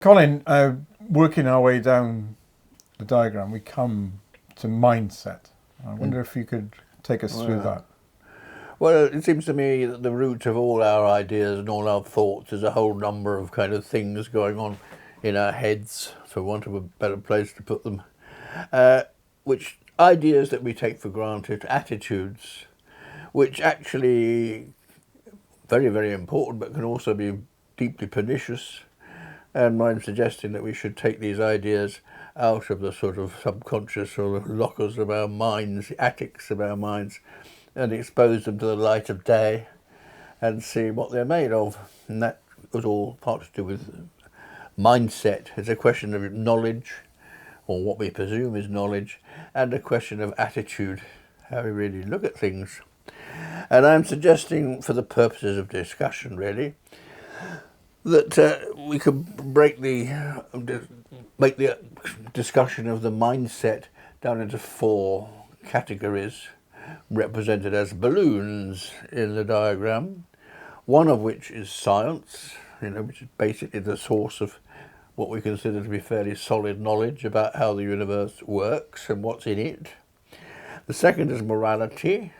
Colin, working our way down the diagram, we come to mindset. I wonder if you could take us through that. Well, it seems to me that the root of all our ideas and all our thoughts is a whole number of kind of things going on in our heads, for want of a better place to put them, which ideas that we take for granted, attitudes, which actually very, very important, but can also be deeply pernicious. And I'm suggesting that we should take these ideas out of the sort of subconscious or the lockers of our minds, the attics of our minds, and expose them to the light of day and see what they're made of. And that was all part to do with mindset. It's a question of knowledge, or what we presume is knowledge, and a question of attitude, how we really look at things. And I'm suggesting, for the purposes of discussion really, that we could make the discussion of the mindset down into four categories, represented as balloons in the diagram, one of which is science, which is basically the source of what we consider to be fairly solid knowledge about how the universe works and what's in it. The second is morality.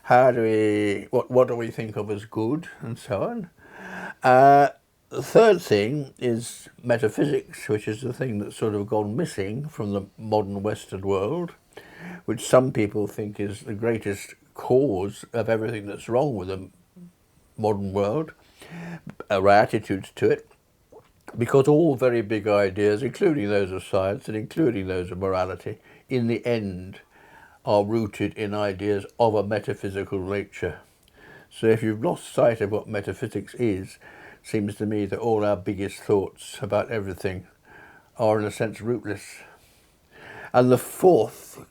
What do we think of as good, and so on. The third thing is metaphysics, which is the thing that's sort of gone missing from the modern Western world, which some people think is the greatest cause of everything that's wrong with the modern world, our attitudes to it, because all very big ideas, including those of science and including those of morality, in the end are rooted in ideas of a metaphysical nature. So if you've lost sight of what metaphysics is, it seems to me that all our biggest thoughts about everything are in a sense rootless. And the fourth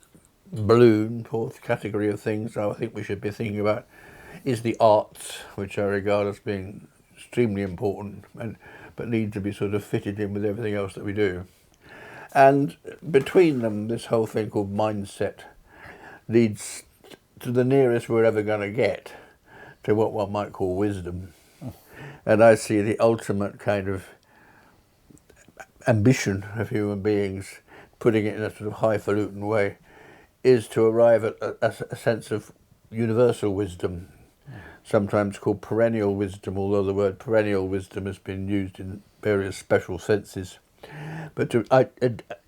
category of things I think we should be thinking about is the arts, which I regard as being extremely important, but need to be sort of fitted in with everything else that we do. And between them, this whole thing called mindset leads to the nearest we're ever going to get to what one might call wisdom. And I see the ultimate kind of ambition of human beings, putting it in a sort of highfalutin way, is to arrive at a sense of universal wisdom, sometimes called perennial wisdom, although the word perennial wisdom has been used in various special senses. But to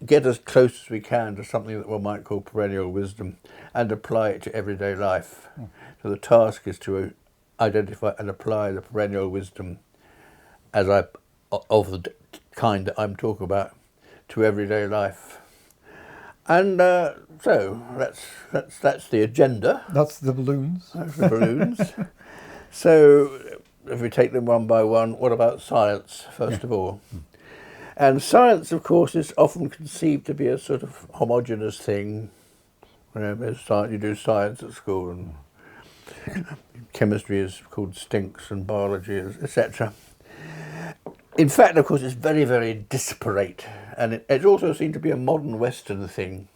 get as close as we can to something that one might call perennial wisdom and apply it to everyday life. So the task is to identify and apply the perennial wisdom of the kind that I'm talking about to everyday life. And so that's the agenda. That's the balloons. That's the balloons. So if we take them one by one, what about science, first of all? And science, of course, is often conceived to be a sort of homogeneous thing. You do science at school, and chemistry is called stinks, and biology is, etc. In fact, of course, it's very, very disparate, and it also seemed to be a modern Western thing.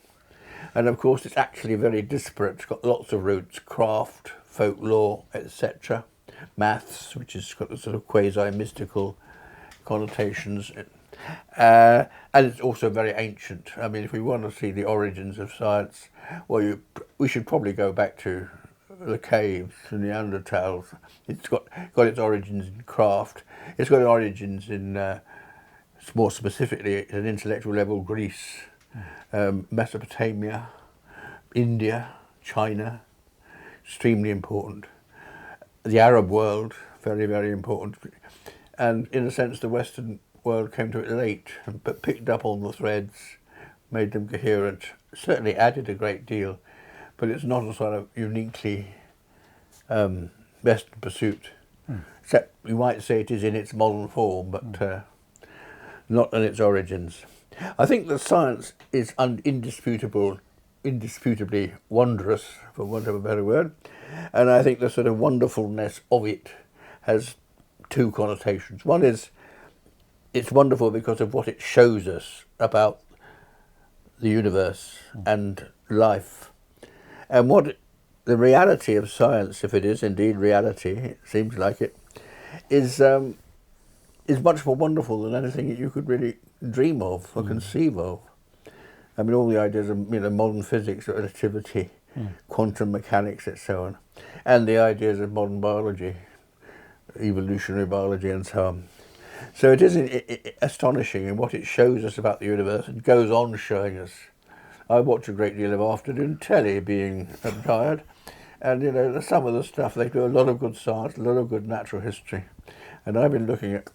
And of course, it's actually very disparate. It's got lots of roots: craft, folklore, etc. Maths, which has got the sort of quasi-mystical connotations. And it's also very ancient. I mean, if we want to see the origins of science, well, we should probably go back to the caves and the Neanderthals. It's got its origins in craft. It's got origins in, more specifically, at an intellectual level, Greece, Mesopotamia, India, China, extremely important. The Arab world, very, very important. And in a sense, the Western world came to it late, but picked up on the threads, made them coherent, certainly added a great deal, but it's not a sort of uniquely Western pursuit. Except you might say it is in its modern form, but not in its origins. I think that science is indisputably wondrous, for want of a better word, and I think the sort of wonderfulness of it has two connotations. One is it's wonderful because of what it shows us about the universe and life. And what the reality of science, if it is indeed reality, it seems like it, is is much more wonderful than anything that you could really dream of or conceive of. I mean, all the ideas of modern physics, relativity, quantum mechanics, and so on, and the ideas of modern biology, evolutionary biology, and so on. So it is astonishing in what it shows us about the universe. It goes on showing us. I watch a great deal of afternoon telly, being retired, and some of the stuff, they do a lot of good science, a lot of good natural history, and I've been looking at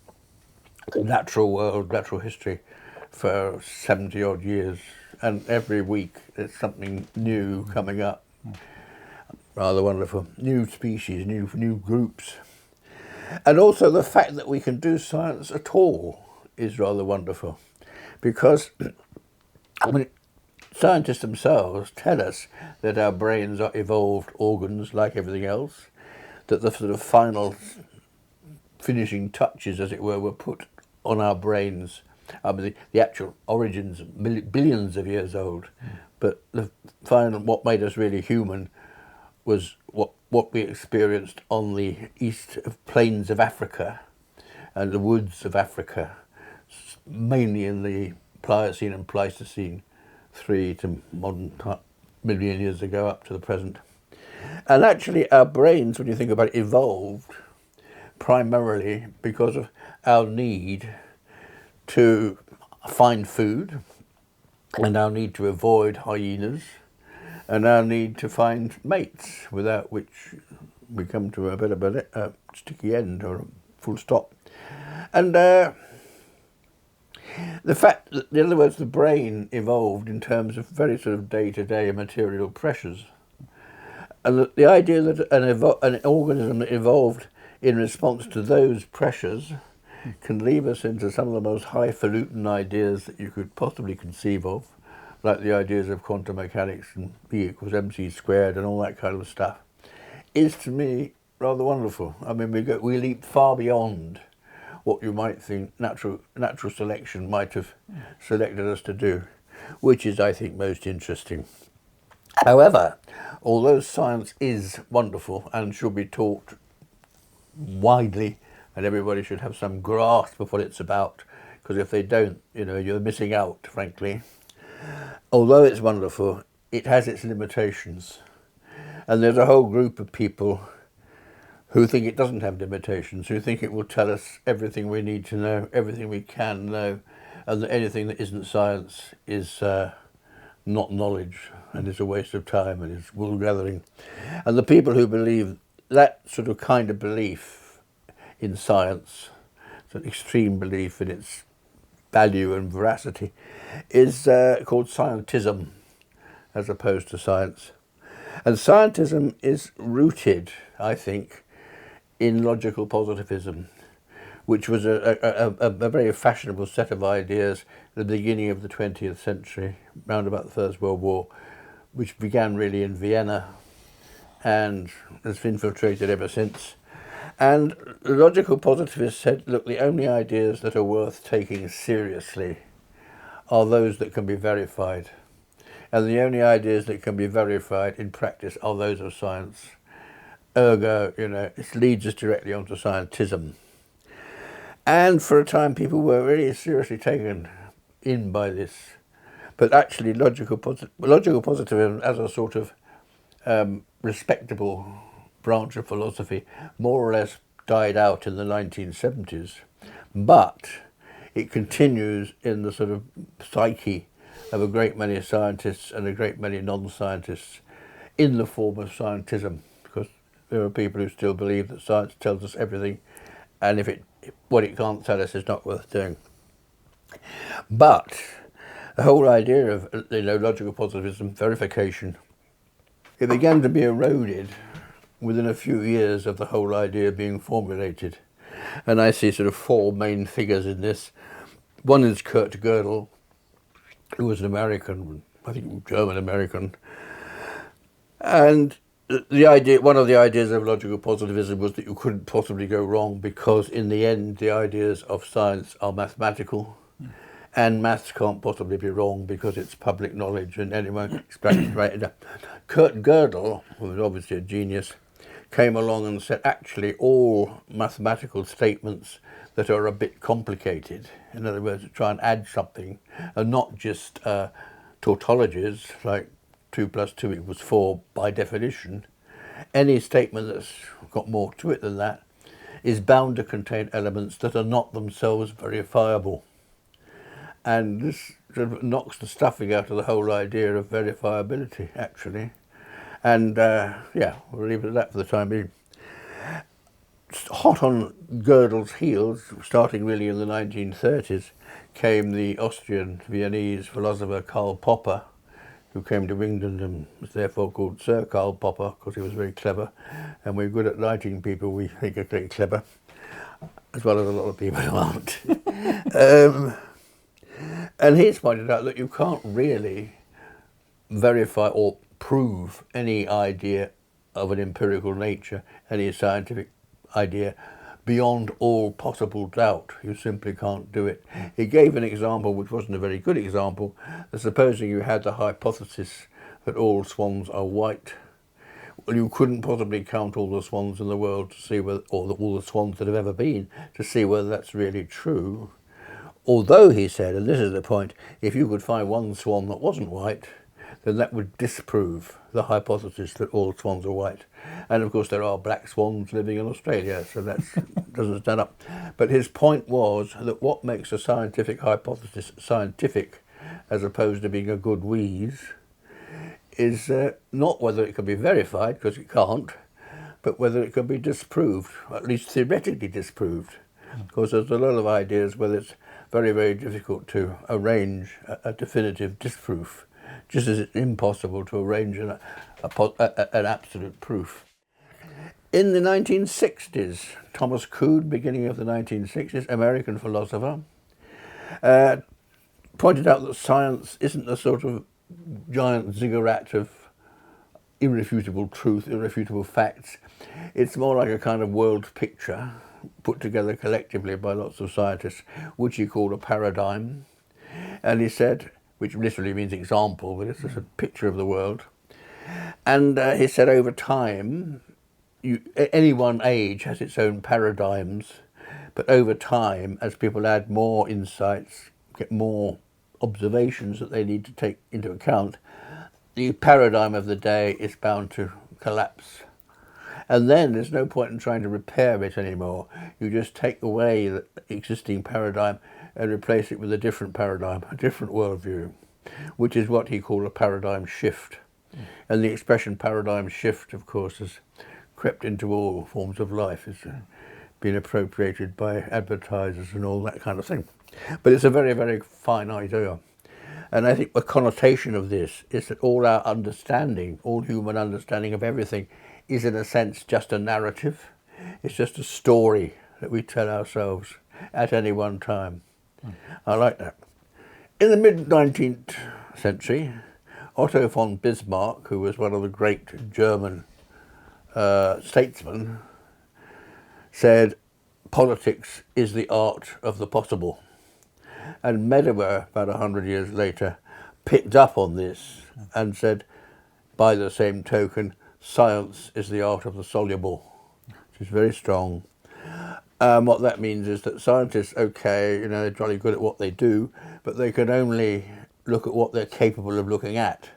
the natural world, natural history, for 70 odd years, and every week there's something new coming up. Rather wonderful. New species, new groups. And also the fact that we can do science at all is rather wonderful, because scientists themselves tell us that our brains are evolved organs like everything else, that the sort of final finishing touches, as it were put on our brains. I mean, the actual origins, billions of years old, but the final, what made us really human was what we experienced on the east of plains of Africa and the woods of Africa, mainly in the Pliocene and Pleistocene, 3 to modern million years ago up to the present. And actually our brains, when you think about it, evolved primarily because of our need to find food, and our need to avoid hyenas, and our need to find mates, without which we come to a bit of a sticky end or a full stop. And the fact that, in other words, the brain evolved in terms of very sort of day-to-day material pressures, and the idea that an organism that evolved in response to those pressures can lead us into some of the most highfalutin ideas that you could possibly conceive of, like the ideas of quantum mechanics and E=mc² and all that kind of stuff, is to me rather wonderful. I mean, we leap far beyond what you might think natural selection might have selected us to do, which is, I think, most interesting. However, although science is wonderful and should be taught widely, and everybody should have some grasp of what it's about, because if they don't, you're missing out, frankly. Although it's wonderful, it has its limitations. And there's a whole group of people who think it doesn't have limitations, who think it will tell us everything we need to know, everything we can know, and that anything that isn't science is not knowledge and is a waste of time and is wool gathering. And the people who believe that sort of kind of belief in science, it's an extreme belief in its value and veracity, is called scientism as opposed to science. And scientism is rooted, I think, in logical positivism, which was a very fashionable set of ideas at the beginning of the 20th century, round about the First World War, which began really in Vienna and has infiltrated ever since. And the logical positivists said, look, the only ideas that are worth taking seriously are those that can be verified. And the only ideas that can be verified in practice are those of science. Ergo, it leads us directly onto scientism. And for a time, people were really seriously taken in by this. But actually, logical positivism as a sort of respectable branch of philosophy more or less died out in the 1970s, but it continues in the sort of psyche of a great many scientists and a great many non-scientists in the form of scientism, because there are people who still believe that science tells us everything, and what it can't tell us is not worth doing. But the whole idea of logical positivism, verification, it began to be eroded within a few years of the whole idea being formulated. And I see sort of 4 main figures in this. One is Kurt Gödel, who was an American, I think German-American. And one of the ideas of logical positivism was that you couldn't possibly go wrong, because in the end the ideas of science are mathematical, and maths can't possibly be wrong because it's public knowledge and anyone can extract it right. Kurt Gödel, who was obviously a genius, came along and said, actually, all mathematical statements that are a bit complicated, in other words, to try and add something, are not just tautologies, like 2 + 2 = 4 by definition. Any statement that's got more to it than that is bound to contain elements that are not themselves verifiable. And this sort of knocks the stuffing out of the whole idea of verifiability, actually. And yeah, we'll leave it at that for the time being. Hot on Gödel's heels, starting really in the 1930s, came the Austrian-Viennese philosopher Karl Popper, who came to England and was therefore called Sir Karl Popper because he was very clever. And we're good at lighting people we think are very clever, as well as a lot of people who aren't. And he's pointed out that you can't really verify or prove any idea of an empirical nature, any scientific idea, beyond all possible doubt. You simply can't do it. He gave an example which wasn't a very good example. Supposing you had the hypothesis that all swans are white, well, you couldn't possibly count all the swans in the world to see whether, or all the swans that have ever been, to see whether that's really true. Although, he said, and this is the point, if you could find one swan that wasn't white, then that would disprove the hypothesis that all swans are white. And of course there are black swans living in Australia, so that doesn't stand up. But his point was that what makes a scientific hypothesis scientific, as opposed to being a good wheeze, is not whether it can be verified, because it can't, but whether it can be disproved, at least theoretically disproved. Because there's a lot of ideas where it's very, very difficult to arrange a definitive disproof, just as it's impossible to arrange an absolute proof. In the 1960s, Thomas Kuhn, beginning of the 1960s, American philosopher, pointed out that science isn't a sort of giant ziggurat of irrefutable truth, irrefutable facts. It's more like a kind of world picture put together collectively by lots of scientists, which he called a paradigm. And he said, which literally means example, but it's just a picture of the world. And he said over time, any one age has its own paradigms, but over time, as people add more insights, get more observations that they need to take into account, the paradigm of the day is bound to collapse. And then there's no point in trying to repair it anymore. You just take away the existing paradigm and replace it with a different paradigm, a different worldview, which is what he called a paradigm shift. And the expression paradigm shift, of course, has crept into all forms of life. It's been appropriated by advertisers and all that kind of thing. But it's a very, very fine idea. And I think the connotation of this is that all our understanding, all human understanding of everything, is in a sense just a narrative. It's just a story that we tell ourselves at any one time. I like that. In the mid-19th century, Otto von Bismarck, who was one of the great German statesmen, said, politics is the art of the possible. And Medawar, about 100 years later, picked up on this and said, by the same token, science is the art of the soluble, which is very strong. What that means is that scientists, okay, you know, they're jolly good at what they do, but they can only look at what they're capable of looking at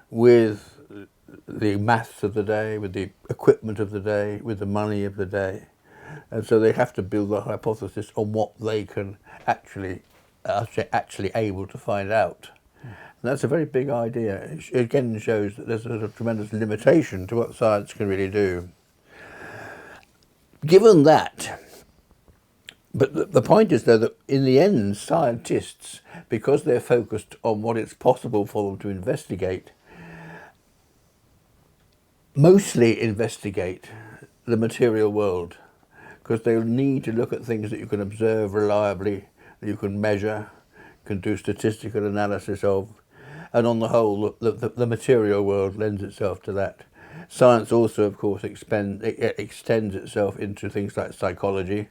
with the maths of the day, with the equipment of the day, with the money of the day. And so they have to build a hypothesis on what they can actually able to find out. And that's a very big idea. It again shows that there's a tremendous limitation to what science can really do. Given that, but the point is though that in the end scientists, because they're focused on what it's possible for them to investigate, mostly investigate the material world, because they'll need to look at things that you can observe reliably, that you can measure, can do statistical analysis of, and on the whole, the material world lends itself to that. Science also, of course, extends itself into things like psychology,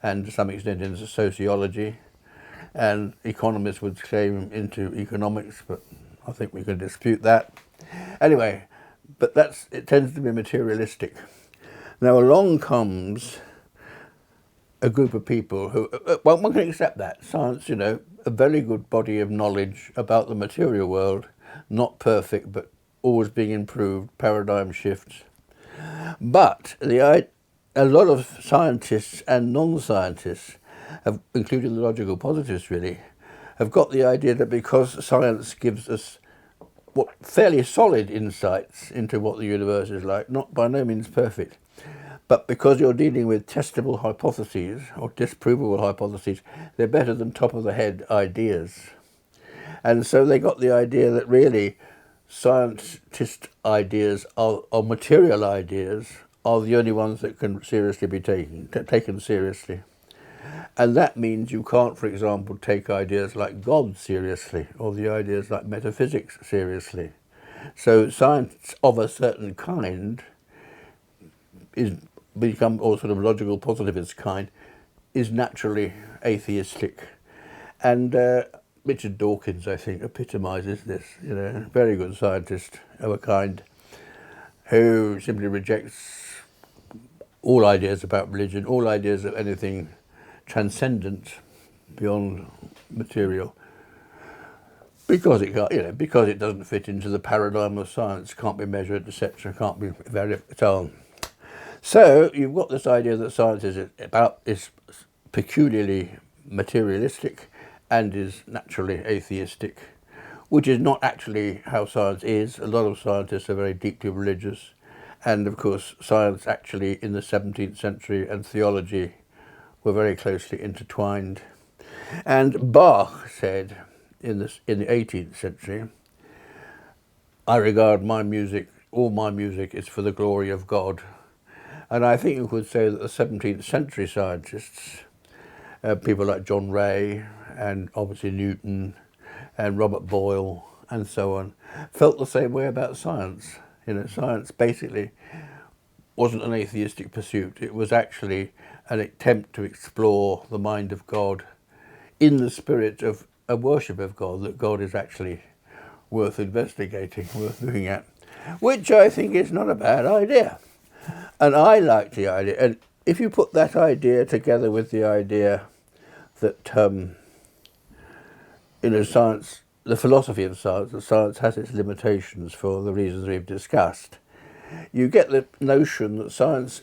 and to some extent into sociology, and economists would claim into economics, but I think we can dispute that. Anyway, but it tends to be materialistic. Now along comes a group of people who, well, one can accept that. Science, you know, a very good body of knowledge about the material world, not perfect, but always being improved, paradigm shifts. But a lot of scientists and non-scientists, including the logical positivists really, have got the idea that because science gives us fairly solid insights into what the universe is like, not by no means perfect, but because you're dealing with testable hypotheses or disprovable hypotheses, they're better than top-of-the-head ideas. And so they got the idea that really scientist ideas or material ideas are the only ones that can seriously be taken seriously. And that means you can't, for example, take ideas like God seriously or the ideas like metaphysics seriously. So science of a certain kind or sort of logical positivist kind, is naturally atheistic. And Richard Dawkins, I think, epitomises this, you know, a very good scientist of a kind who simply rejects all ideas about religion, all ideas of anything transcendent beyond material, because it can't, you know, because it doesn't fit into the paradigm of science, can't be measured, etc., can't be verified, so on. So you've got this idea that science is peculiarly materialistic and is naturally atheistic, which is not actually how science is. A lot of scientists are very deeply religious, and of course science actually in the 17th century and theology were very closely intertwined. And Bach said in the 18th century, "I regard my music, all my music is for the glory of God." And I think you could say that the 17th century scientists, people like John Ray and obviously Newton and Robert Boyle and so on, felt the same way about science. You know, science basically wasn't an atheistic pursuit. It was actually an attempt to explore the mind of God in the spirit of a worship of God, that God is actually worth investigating, worth looking at, which I think is not a bad idea. And I like the idea. And if you put that idea together with the idea that, science, the philosophy of science, that science has its limitations for the reasons we've discussed, you get the notion that science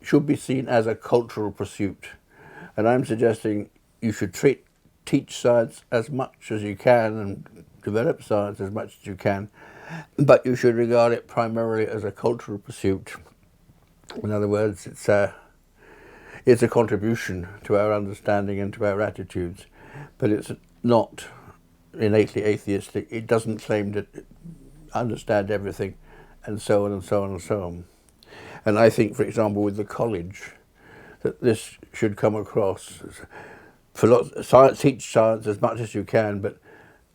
should be seen as a cultural pursuit. And I'm suggesting you should teach science as much as you can and develop science as much as you can, but you should regard it primarily as a cultural pursuit. In other words, it's a contribution to our understanding and to our attitudes, but it's not innately atheistic. It doesn't claim to understand everything, and so on and so on and so on. And I think, for example, with the college, that this should come across. Teach science as much as you can, but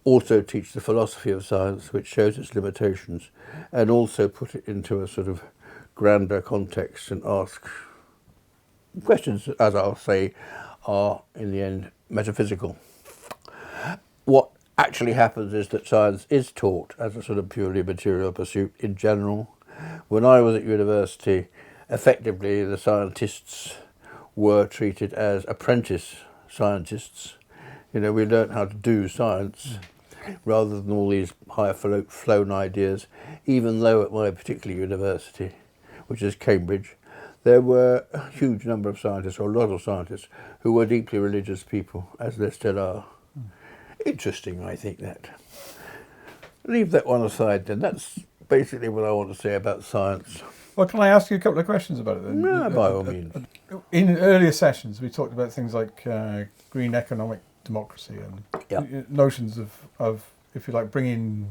also teach the philosophy of science, which shows its limitations, and also put it into a sort of grander context and ask questions, as I'll say, are in the end metaphysical. What actually happens is that science is taught as a sort of purely material pursuit in general. When I was at university, effectively the scientists were treated as apprentice scientists. You know, we learnt how to do science rather than all these higher flown ideas, even though at my particular university, which is Cambridge, there were a huge number of scientists, or a lot of scientists, who were deeply religious people, as there still are. Interesting, I think, that. Leave that one aside then. That's basically what I want to say about science. Well, can I ask you a couple of questions about it then? No, by all means. In earlier sessions, we talked about things like green economic democracy and notions of, if you like, bringing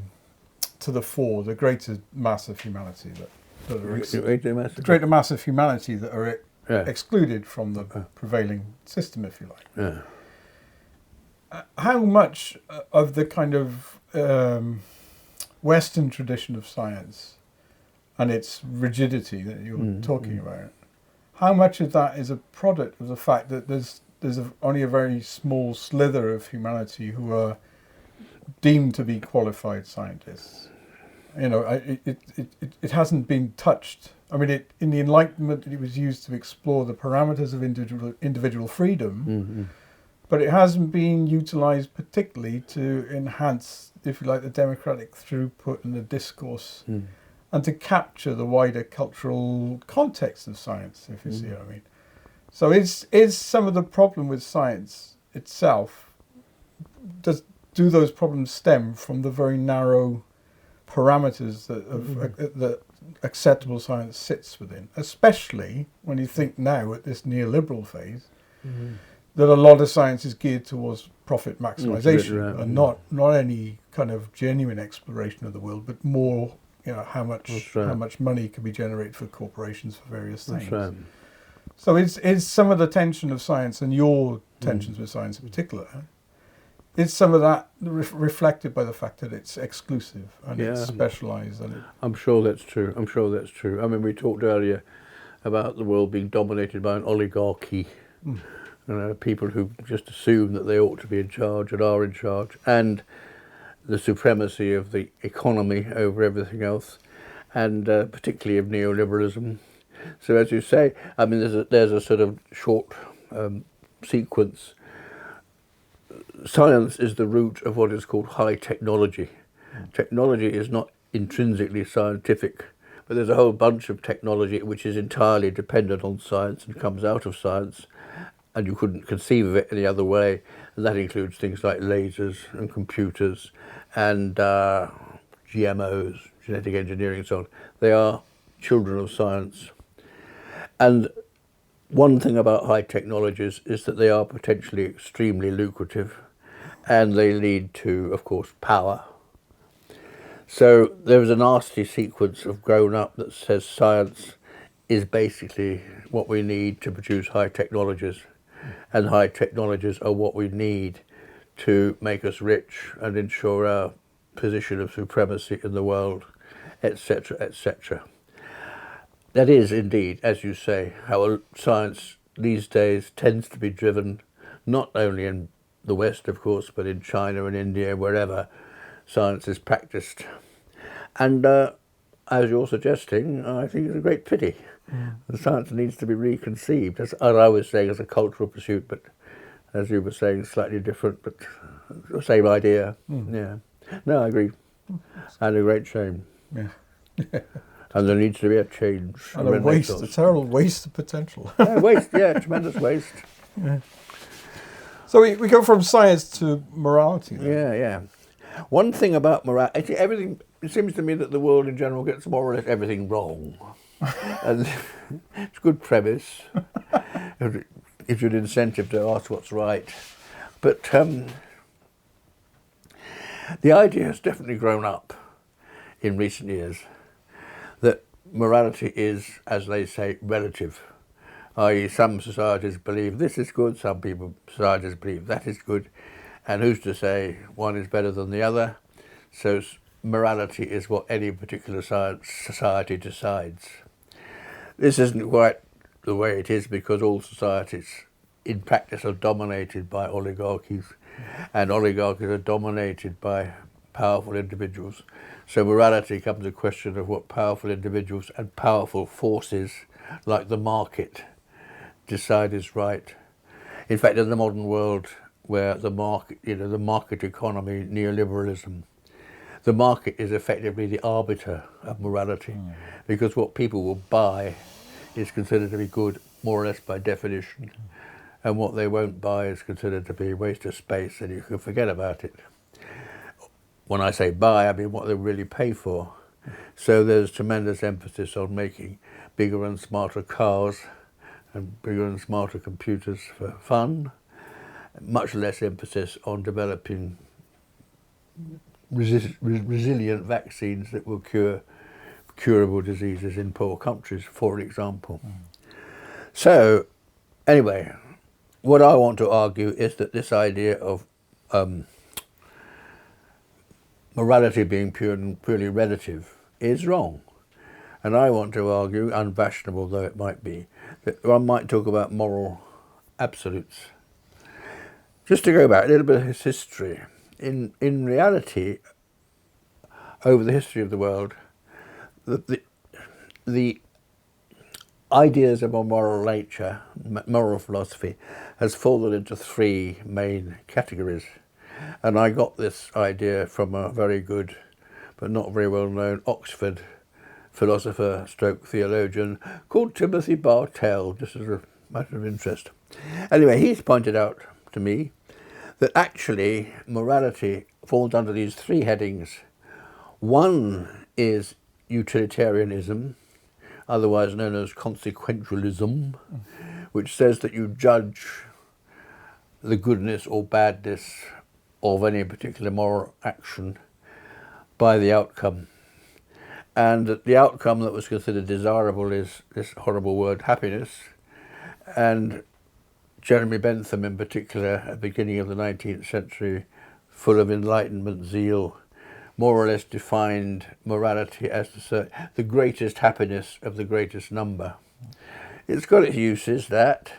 to the fore the greater mass of humanity that are greater mass of humanity that are excluded from the prevailing system, if you like. Yeah. How much of the kind of Western tradition of science and its rigidity that you're talking about, how much of that is a product of the fact that there's only a very small slither of humanity who are deemed to be qualified scientists, It hasn't been touched. I mean, in the Enlightenment, it was used to explore the parameters of individual freedom, Mm-hmm. but it hasn't been utilised particularly to enhance, if you like, the democratic throughput and the discourse, and to capture the wider cultural context of science, if you see what I mean. So is some of the problem with science itself, do those problems stem from the very narrow parameters that acceptable science sits within, especially when you think now at this neoliberal phase that a lot of science is geared towards profit maximization and not any kind of genuine exploration of the world, but more, how much money can be generated for corporations for various things. Right. So is some of the tension of science, and your tensions with science in particular, is some of that reflected by the fact that it's exclusive and it's specialised? I'm sure that's true. I mean, we talked earlier about the world being dominated by an oligarchy. People who just assume that they ought to be in charge and are in charge, and the supremacy of the economy over everything else, and particularly of neoliberalism. So as you say, I mean, there's a sort of short sequence. Science is the root of what is called high technology. Technology is not intrinsically scientific, but there's a whole bunch of technology which is entirely dependent on science and comes out of science, and you couldn't conceive of it any other way. And that includes things like lasers and computers and GMOs, genetic engineering and so on. They are children of science. And one thing about high technologies is that they are potentially extremely lucrative, and they lead to, of course, power. So there is a nasty sequence of grown up that says science is basically what we need to produce high technologies, and high technologies are what we need to make us rich and ensure our position of supremacy in the world, etc., etc. That is indeed, as you say, how science these days tends to be driven, not only in the West, of course, but in China and India, wherever science is practiced. And as you're suggesting, I think it's a great pity. The science needs to be reconceived, as I was saying, as a cultural pursuit, but as you were saying, slightly different, but the same idea. Yeah. No, I agree. And a great shame. Yeah. And there needs to be a change. And a terrible waste of potential. Tremendous waste. Yeah. So we go from science to morality then. Yeah. One thing about morality, it seems to me that the world in general gets more or less everything wrong. And it's a good premise. It gives you an incentive to ask what's right. But the idea has definitely grown up in recent years that morality is, as they say, relative. I.e., some societies believe this is good, some societies believe that is good, and who's to say one is better than the other? So morality is what any particular society decides. This isn't quite the way it is, because all societies in practice are dominated by oligarchies, and oligarchies are dominated by powerful individuals. So morality becomes a question of what powerful individuals and powerful forces like the market decide is right. In fact, in the modern world, where the market, the market economy, neoliberalism, the market is effectively the arbiter of morality, because what people will buy is considered to be good more or less by definition, and what they won't buy is considered to be a waste of space, and you can forget about it. When I say buy, I mean what they really pay for. So there's tremendous emphasis on making bigger and smarter cars and bigger and smarter computers for fun, much less emphasis on developing resilient vaccines that will cure curable diseases in poor countries, for example. So, anyway, what I want to argue is that this idea of morality being purely relative is wrong. And I want to argue, unfashionable though it might be, that one might talk about moral absolutes. Just to go back a little bit of his history, in reality, over the history of the world, the ideas of a moral nature, moral philosophy, has fallen into three main categories. And I got this idea from a very good, but not very well known Oxford philosopher stroke theologian called Timothy Bartell, just as a matter of interest. Anyway, he's pointed out to me that actually morality falls under these three headings. One is utilitarianism, otherwise known as consequentialism, which says that you judge the goodness or badness of any particular moral action by the outcome. And that the outcome that was considered desirable is this horrible word, happiness. And Jeremy Bentham in particular, at the beginning of the 19th century, full of enlightenment zeal, more or less defined morality as the greatest happiness of the greatest number. It's got its uses, that,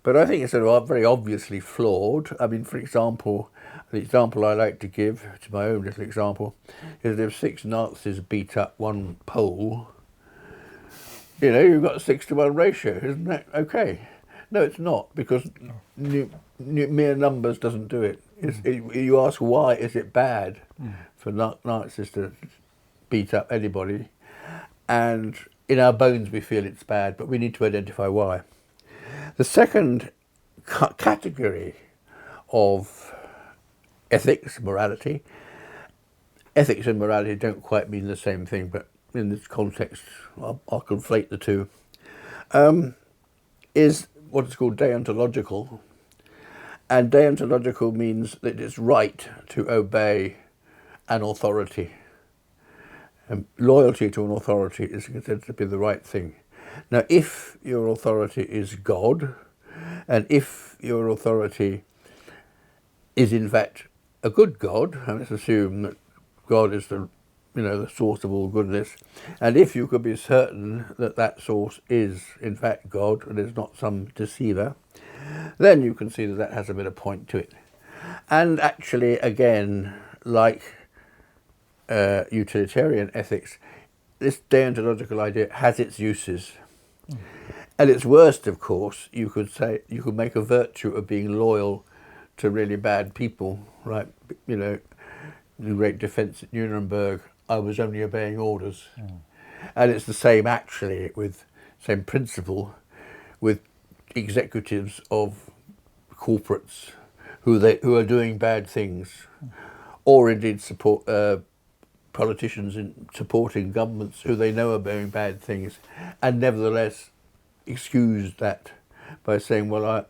but I think it's sort of very obviously flawed. I mean, for example, the example I like to give, to my own little example, is if 6 Nazis beat up 1 Pole, you know, you've got a 6-to-1 ratio, isn't that okay? No, it's not, because mere numbers doesn't do it. You ask why is it bad for Nazis to beat up anybody, and in our bones we feel it's bad, but we need to identify why. The second category of ethics, morality, ethics and morality don't quite mean the same thing, but in this context I'll conflate the two, is what is called deontological. And deontological means that it's right to obey an authority. And loyalty to an authority is considered to be the right thing. Now, if your authority is God, and if your authority is in fact a good God, and let's assume that God is the source of all goodness, and if you could be certain that that source is in fact God and is not some deceiver, then you can see that that has a bit of point to it. And actually, again, like utilitarian ethics, this deontological idea has its uses. At its worst, of course, you could make a virtue of being loyal to really bad people, right? You know, the great defence at Nuremberg, I was only obeying orders. And it's the same, actually, same principle with executives of corporates who are doing bad things, or indeed politicians in supporting governments who they know are doing bad things, and nevertheless excuse that by saying, well,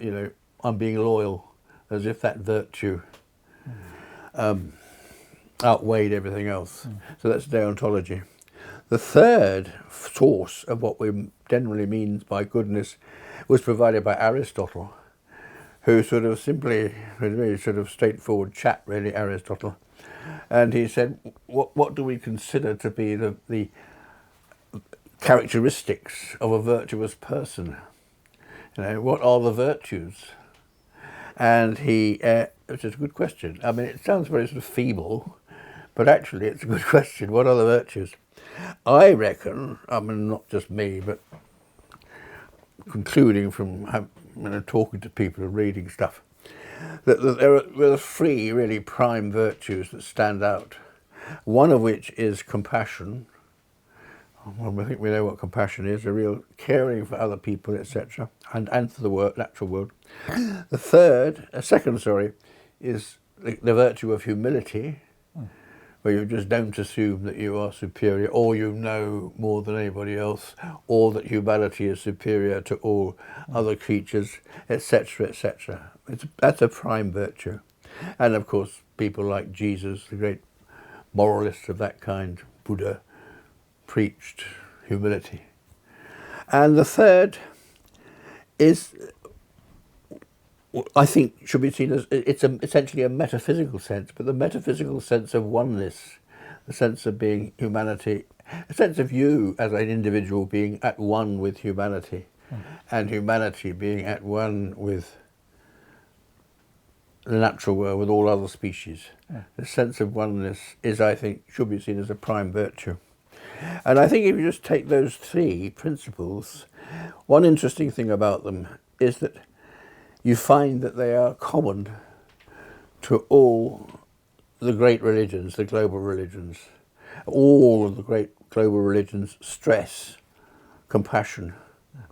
I'm being loyal, as if that virtue outweighed everything else. So that's deontology. The third source of what we generally mean by goodness was provided by Aristotle, who sort of simply, a very sort of straightforward chap, really, Aristotle. And he said, what do we consider to be the characteristics of a virtuous person? What are the virtues? And which is a good question. I mean, it sounds very sort of feeble, but actually it's a good question. What are the virtues? I reckon, I mean, not just me, but concluding from talking to people and reading stuff, that there are 3 really prime virtues that stand out. One of which is compassion. Well, I think we know what compassion is, a real caring for other people, etc., and for the natural world. The second, is the virtue of humility, where you just don't assume that you are superior, or you know more than anybody else, or that humanity is superior to all other creatures, etc., etc. That's a prime virtue. And of course, people like Jesus, the great moralist of that kind, Buddha, preached humility. And the third is, I think, should be seen as, it's essentially a metaphysical sense, but the metaphysical sense of oneness, the sense of being humanity, a sense of you as an individual being at one with humanity, and humanity being at one with the natural world with all other species. The sense of oneness is, I think, should be seen as a prime virtue. And I think if you just take those three principles, one interesting thing about them is that you find that they are common to all the great religions, the global religions. All of the great global religions stress compassion.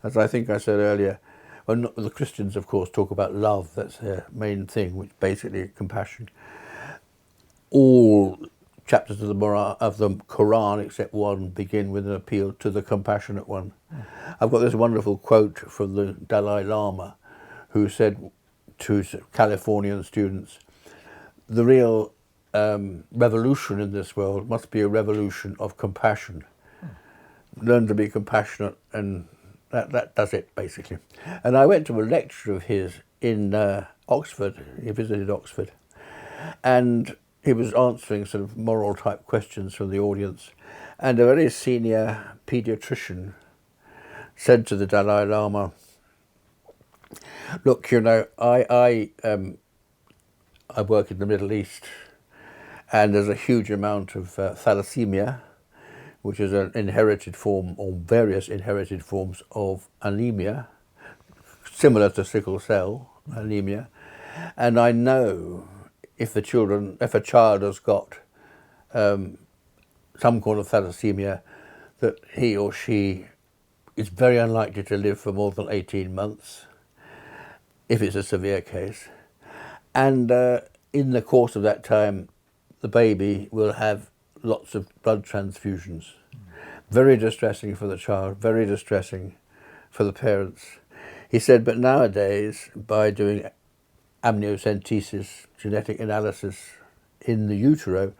As I think I said earlier, well, the Christians, of course, talk about love. That's their main thing, which basically compassion. All chapters of the Quran, except one, begin with an appeal to the compassionate one. I've got this wonderful quote from the Dalai Lama, who said to Californian students, the real revolution in this world must be a revolution of compassion. Learn to be compassionate, and that does it, basically. And I went to a lecture of his in Oxford. He visited Oxford, and he was answering sort of moral type questions from the audience, and a very senior paediatrician said to the Dalai Lama, look, you know, I work in the Middle East, and there's a huge amount of thalassemia, which is an inherited form, or various inherited forms of anemia, similar to sickle cell anemia. And I know if a child has got some kind of thalassemia, that he or she is very unlikely to live for more than 18 months, if it's a severe case. And in the course of that time, the baby will have lots of blood transfusions. Very distressing for the child, very distressing for the parents. He said, but nowadays, by doing amniocentesis, genetic analysis in the utero,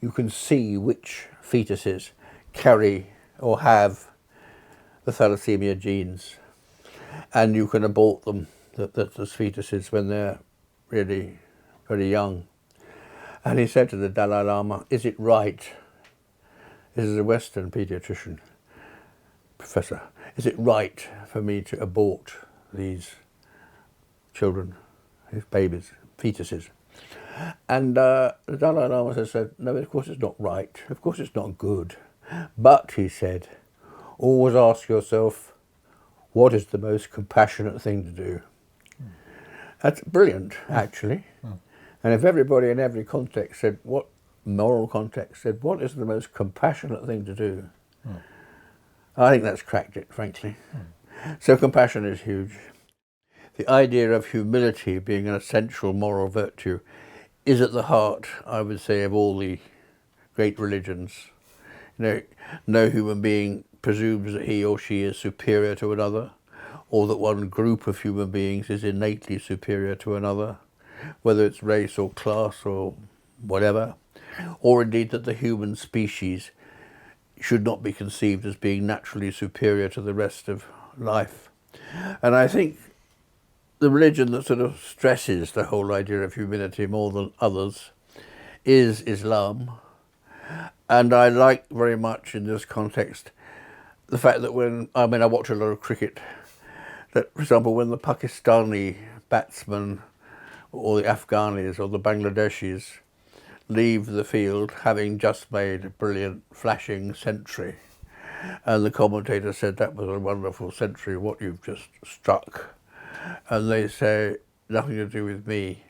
you can see which fetuses carry or have the thalassemia genes, and you can abort them, the fetuses, when they're really very young. And he said to the Dalai Lama, is it right, this is a Western paediatrician, professor, is it right for me to abort these children, these babies, fetuses? And the Dalai Lama said, no, of course it's not right, of course it's not good. But, he said, always ask yourself, what is the most compassionate thing to do? That's brilliant, actually. And if everybody in every context said, what moral context said, what is the most compassionate thing to do? I think that's cracked it, frankly. So compassion is huge. The idea of humility being an essential moral virtue is at the heart, I would say, of all the great religions. You know, no human being presumes that he or she is superior to another, or that one group of human beings is innately superior to another, whether it's race or class or whatever, or indeed that the human species should not be conceived as being naturally superior to the rest of life. And I think the religion that sort of stresses the whole idea of humility more than others is Islam. And I like very much in this context the fact that I watch a lot of cricket, that, for example, when the Pakistani batsmen or the Afghanis or the Bangladeshis leave the field having just made a brilliant flashing century, and the commentator said, that was a wonderful century, what you've just struck. And they say, nothing to do with me,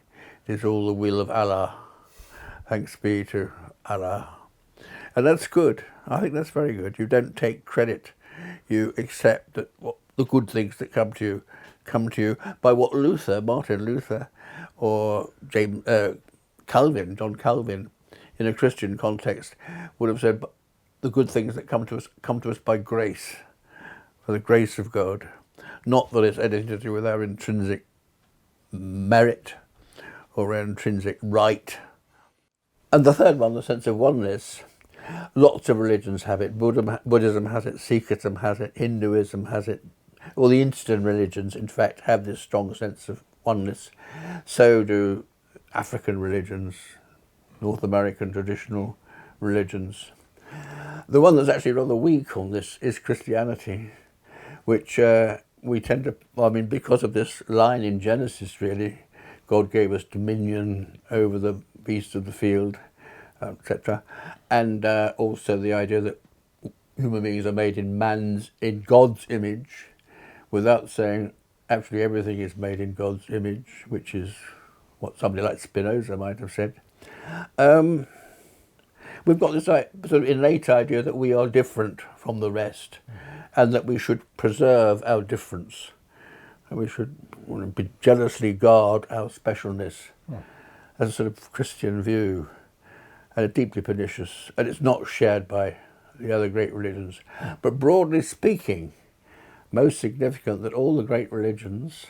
it is all the will of Allah. Thanks be to Allah. And that's good. I think that's very good. You don't take credit. You accept that the good things that come to you by what Martin Luther, or John Calvin, in a Christian context, would have said, the good things that come to us by grace, for the grace of God. Not that it's anything to do with our intrinsic merit or our intrinsic right. And the third one, the sense of oneness, lots of religions have it. Buddhism has it, Sikhism has it, Hinduism has it. All the Eastern religions, in fact, have this strong sense of oneness. So do African religions, North American traditional religions. The one that's actually rather weak on this is Christianity, which we tend to, because of this line in Genesis, really, God gave us dominion over the beasts of the field, etc. And also the idea that human beings are made in God's image, without saying actually everything is made in God's image, which is what somebody like Spinoza might have said. We've got this sort of innate idea that we are different from the rest, and that we should preserve our difference, and we should jealously guard our specialness, as a sort of Christian view, and it's deeply pernicious, and it's not shared by the other great religions. But broadly speaking, most significant that all the great religions,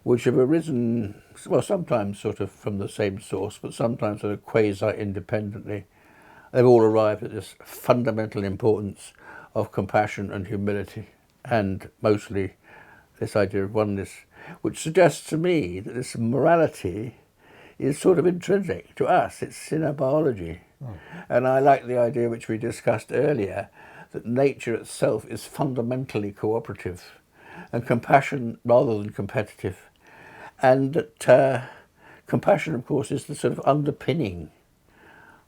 which have arisen, well, sometimes sort of from the same source, but sometimes sort of quasi-independently, they've all arrived at this fundamental importance of compassion and humility, and mostly this idea of oneness, which suggests to me that this morality is sort of intrinsic to us. It's in our biology. And I like the idea which we discussed earlier, that nature itself is fundamentally cooperative, and compassion rather than competitive. And that compassion, of course, is the sort of underpinning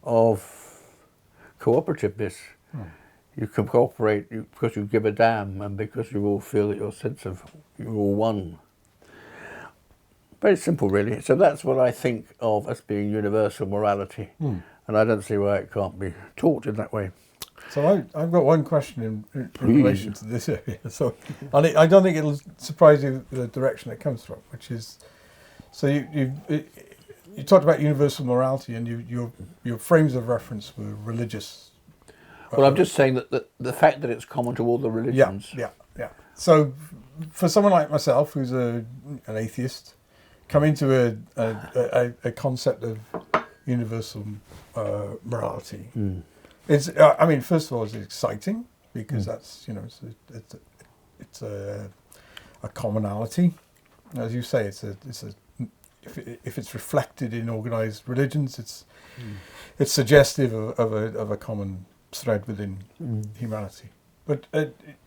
of cooperativeness. You can cooperate because you give a damn, and because you all feel that your sense of you're all one. Very simple, really. So that's what I think of as being universal morality, and I don't see why it can't be taught in that way. So I've got one question in relation to this area. So I don't think it'll surprise you the direction it comes from, which is, so you talked about universal morality, and your frames of reference were religious. Well, I'm just saying that the fact that it's common to all the religions. Yeah. So for someone like myself, who's an atheist, come into a concept of universal morality. It's, I mean, first of all, it's exciting because that's, it's a commonality, as you say. If it's reflected in organised religions, it's suggestive of a common thread within humanity. But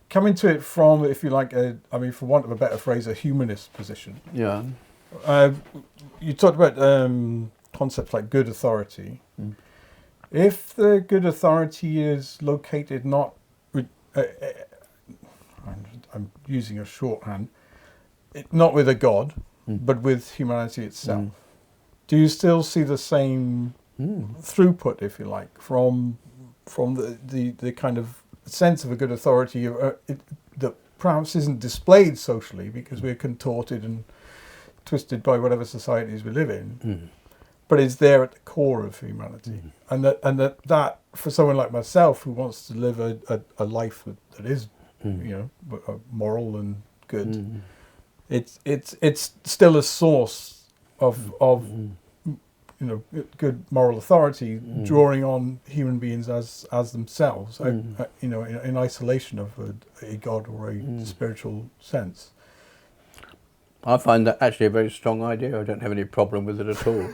coming to it from, if you like, for want of a better phrase, a humanist position. Yeah. You talked about concepts like good authority. If the good authority is located not with, I'm using a shorthand, not with a god, but with humanity itself, do you still see the same throughput, if you like, from the kind of sense of a good authority that perhaps isn't displayed socially because we're contorted and twisted by whatever societies we live in, but is there at the core of humanity, and that for someone like myself who wants to live a life that is moral and good, it's still a source of good moral authority, drawing on human beings as themselves, in isolation of a god or a spiritual sense. I find that actually a very strong idea. I don't have any problem with it at all.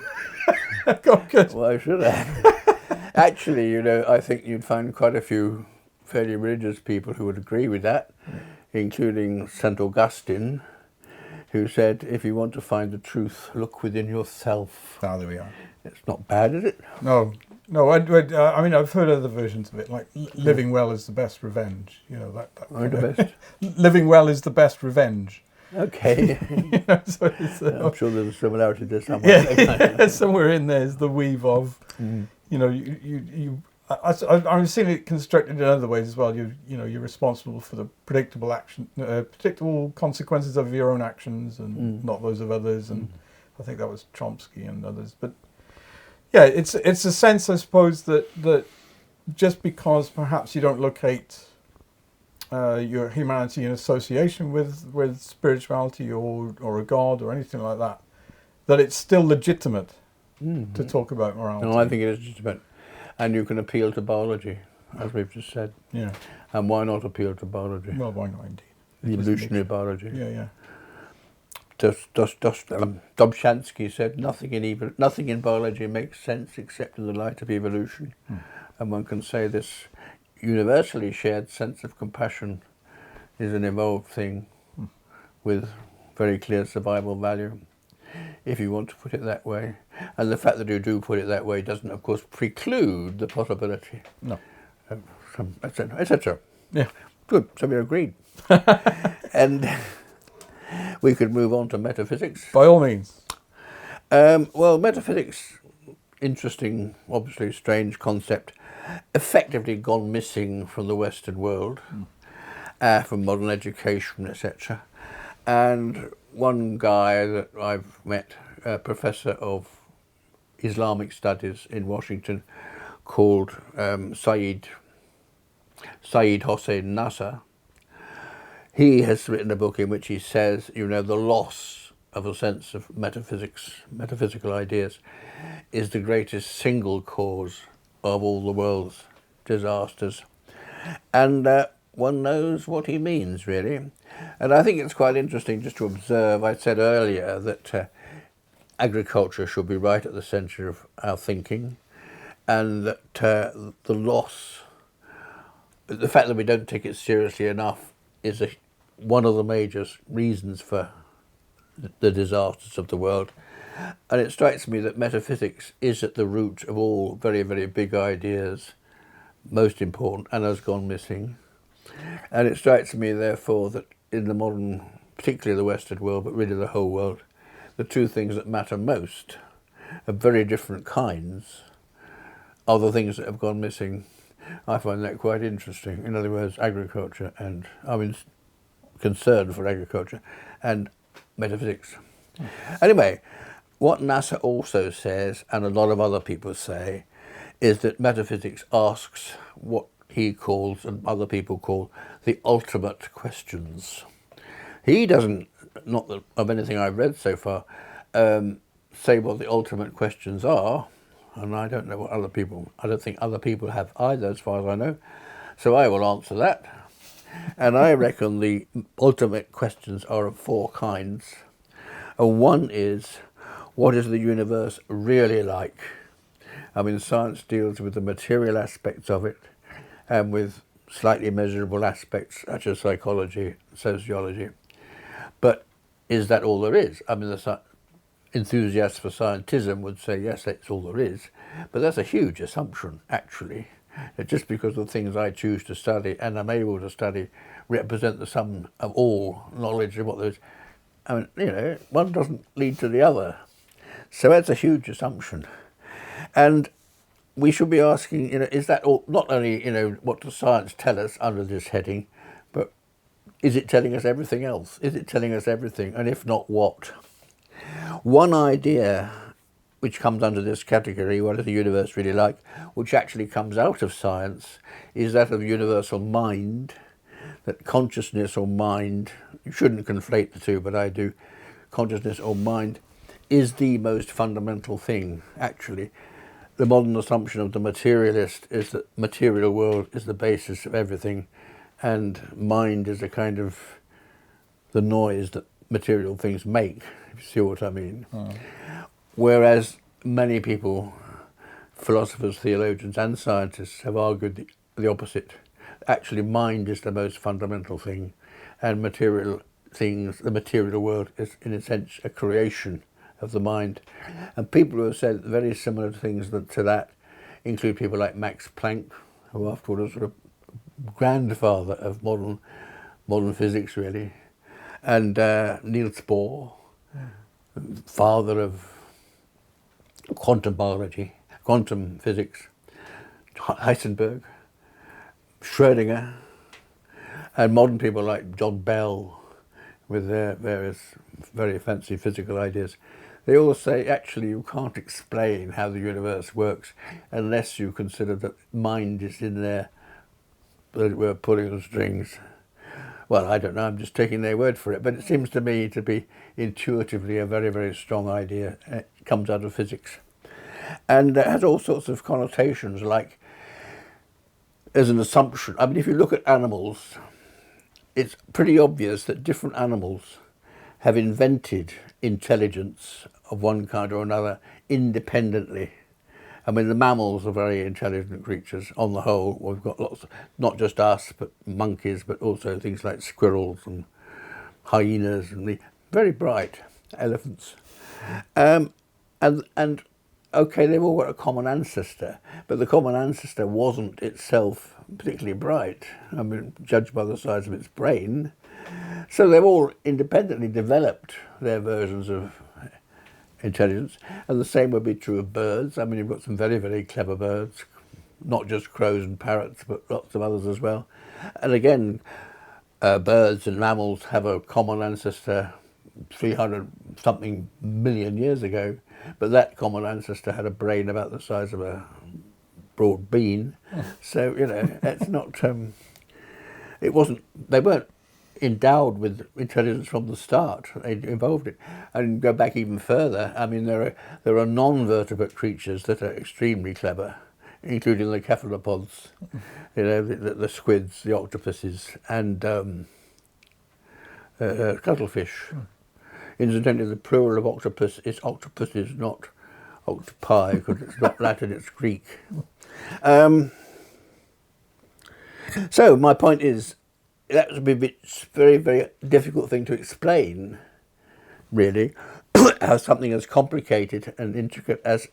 Good. Why should I? Actually, I think you'd find quite a few fairly religious people who would agree with that, including St. Augustine, who said, if you want to find the truth, look within yourself. Ah, there we are. It's not bad, is it? No. I've heard other versions of it, like living well is the best revenge. The best. Living well is the best revenge. Okay. So I'm sure there's a similarity there somewhere. Yeah, somewhere in there is the weave of, I've seen it constructed in other ways as well. You're responsible for the predictable consequences of your own actions and not those of others. And I think that was Chomsky and others. But yeah, it's a sense, I suppose, that just because perhaps you don't locate your humanity in association with spirituality or a god or anything like that, that it's still legitimate to talk about morality. No, I think it is legitimate. And you can appeal to biology, as we've just said. Yeah. And why not appeal to biology? Well, why not indeed? The evolutionary biology. Yeah. Dobzhansky said nothing in biology makes sense except in the light of evolution. And one can say this universally shared sense of compassion is an evolved thing with very clear survival value. if you want to put it that way. And the fact that you do put it that way doesn't, of course, preclude the possibility. No. Etc. etc. Yeah. Good. So we agreed. And we could move on to metaphysics. By all means. Well, metaphysics, interesting, obviously strange concept, effectively gone missing from the Western world, from modern education, etc. And one guy that I've met, a professor of Islamic studies in Washington, called Saeed Hossein Nasser, he has written a book in which he says, the loss of a sense of metaphysical ideas, is the greatest single cause of all the world's disasters. And one knows what he means, really. And I think it's quite interesting just to observe, I said earlier that agriculture should be right at the centre of our thinking, and that the fact that we don't take it seriously enough is one of the major reasons for the disasters of the world. And it strikes me that metaphysics is at the root of all very, very big ideas, most important, and has gone missing. And it strikes me, therefore, that in the modern, particularly the Western world, but really the whole world, the two things that matter most, of very different kinds, are the things that have gone missing. I find that quite interesting. In other words, agriculture and, concern for agriculture and metaphysics. Anyway, what Nasser also says, and a lot of other people say, is that metaphysics asks what he calls, and other people call, the ultimate questions. He doesn't, not that of anything I've read so far, say what the ultimate questions are, and I don't know what I don't think other people have either, as far as I know, so I will answer that. And I reckon the ultimate questions are of four kinds. And one is, what is the universe really like? Science deals with the material aspects of it, and with slightly measurable aspects such as psychology, sociology. But is that all there is? The enthusiasts for scientism would say, yes, that's all there is. But that's a huge assumption, actually. That just because the things I choose to study and am able to study represent the sum of all knowledge of what there is. One doesn't lead to the other. So that's a huge assumption. And we should be asking, is that all, not only, what does science tell us under this heading, but is it telling us everything else? Is it telling us everything? And if not, what? One idea which comes under this category, what is the universe really like, which actually comes out of science, is that of universal mind, that consciousness or mind, you shouldn't conflate the two, but I do, consciousness or mind is the most fundamental thing, actually. The modern assumption of the materialist is that material world is the basis of everything, and mind is a kind of the noise that material things make, if you see what I mean. Whereas many people, philosophers, theologians and scientists have argued the opposite. Actually, mind is the most fundamental thing, and material things, the material world, is in a sense a creation of the mind. And people who have said very similar things to that include people like Max Planck, who after all is sort of grandfather of modern physics, really, and Niels Bohr, father of quantum biology, quantum physics, Heisenberg, Schrödinger, and modern people like John Bell with their various very fancy physical ideas. They all say, actually, you can't explain how the universe works unless you consider that mind is in there, that we're pulling the strings. Well, I don't know, I'm just taking their word for it, but it seems to me to be intuitively a very, very strong idea. It comes out of physics. And it has all sorts of connotations, like as an assumption. If you look at animals, it's pretty obvious that different animals have invented intelligence of one kind or another independently. The mammals are very intelligent creatures on the whole. We've got lots, not just us, but monkeys, but also things like squirrels and hyenas and the very bright elephants. And okay, they've all got a common ancestor, but the common ancestor wasn't itself particularly bright. I mean, judged by the size of its brain. So they've all independently developed their versions of intelligence, and the same would be true of birds. I mean, you've got some very, very clever birds, not just crows and parrots, but lots of others as well. And again, birds and mammals have a common ancestor 300-something million years ago, but that common ancestor had a brain about the size of a broad bean. So, you know, it's not, they weren't endowed with intelligence from the start. They evolved it. And go back even further, I mean, there are non-vertebrate creatures that are extremely clever, including the cephalopods, you know, the squids, the octopuses, and cuttlefish. Incidentally, the plural of octopus is octopuses, not octopi, because it's not Latin, it's Greek. So my point is, that would be a very, very difficult thing to explain, really, how something as complicated and intricate as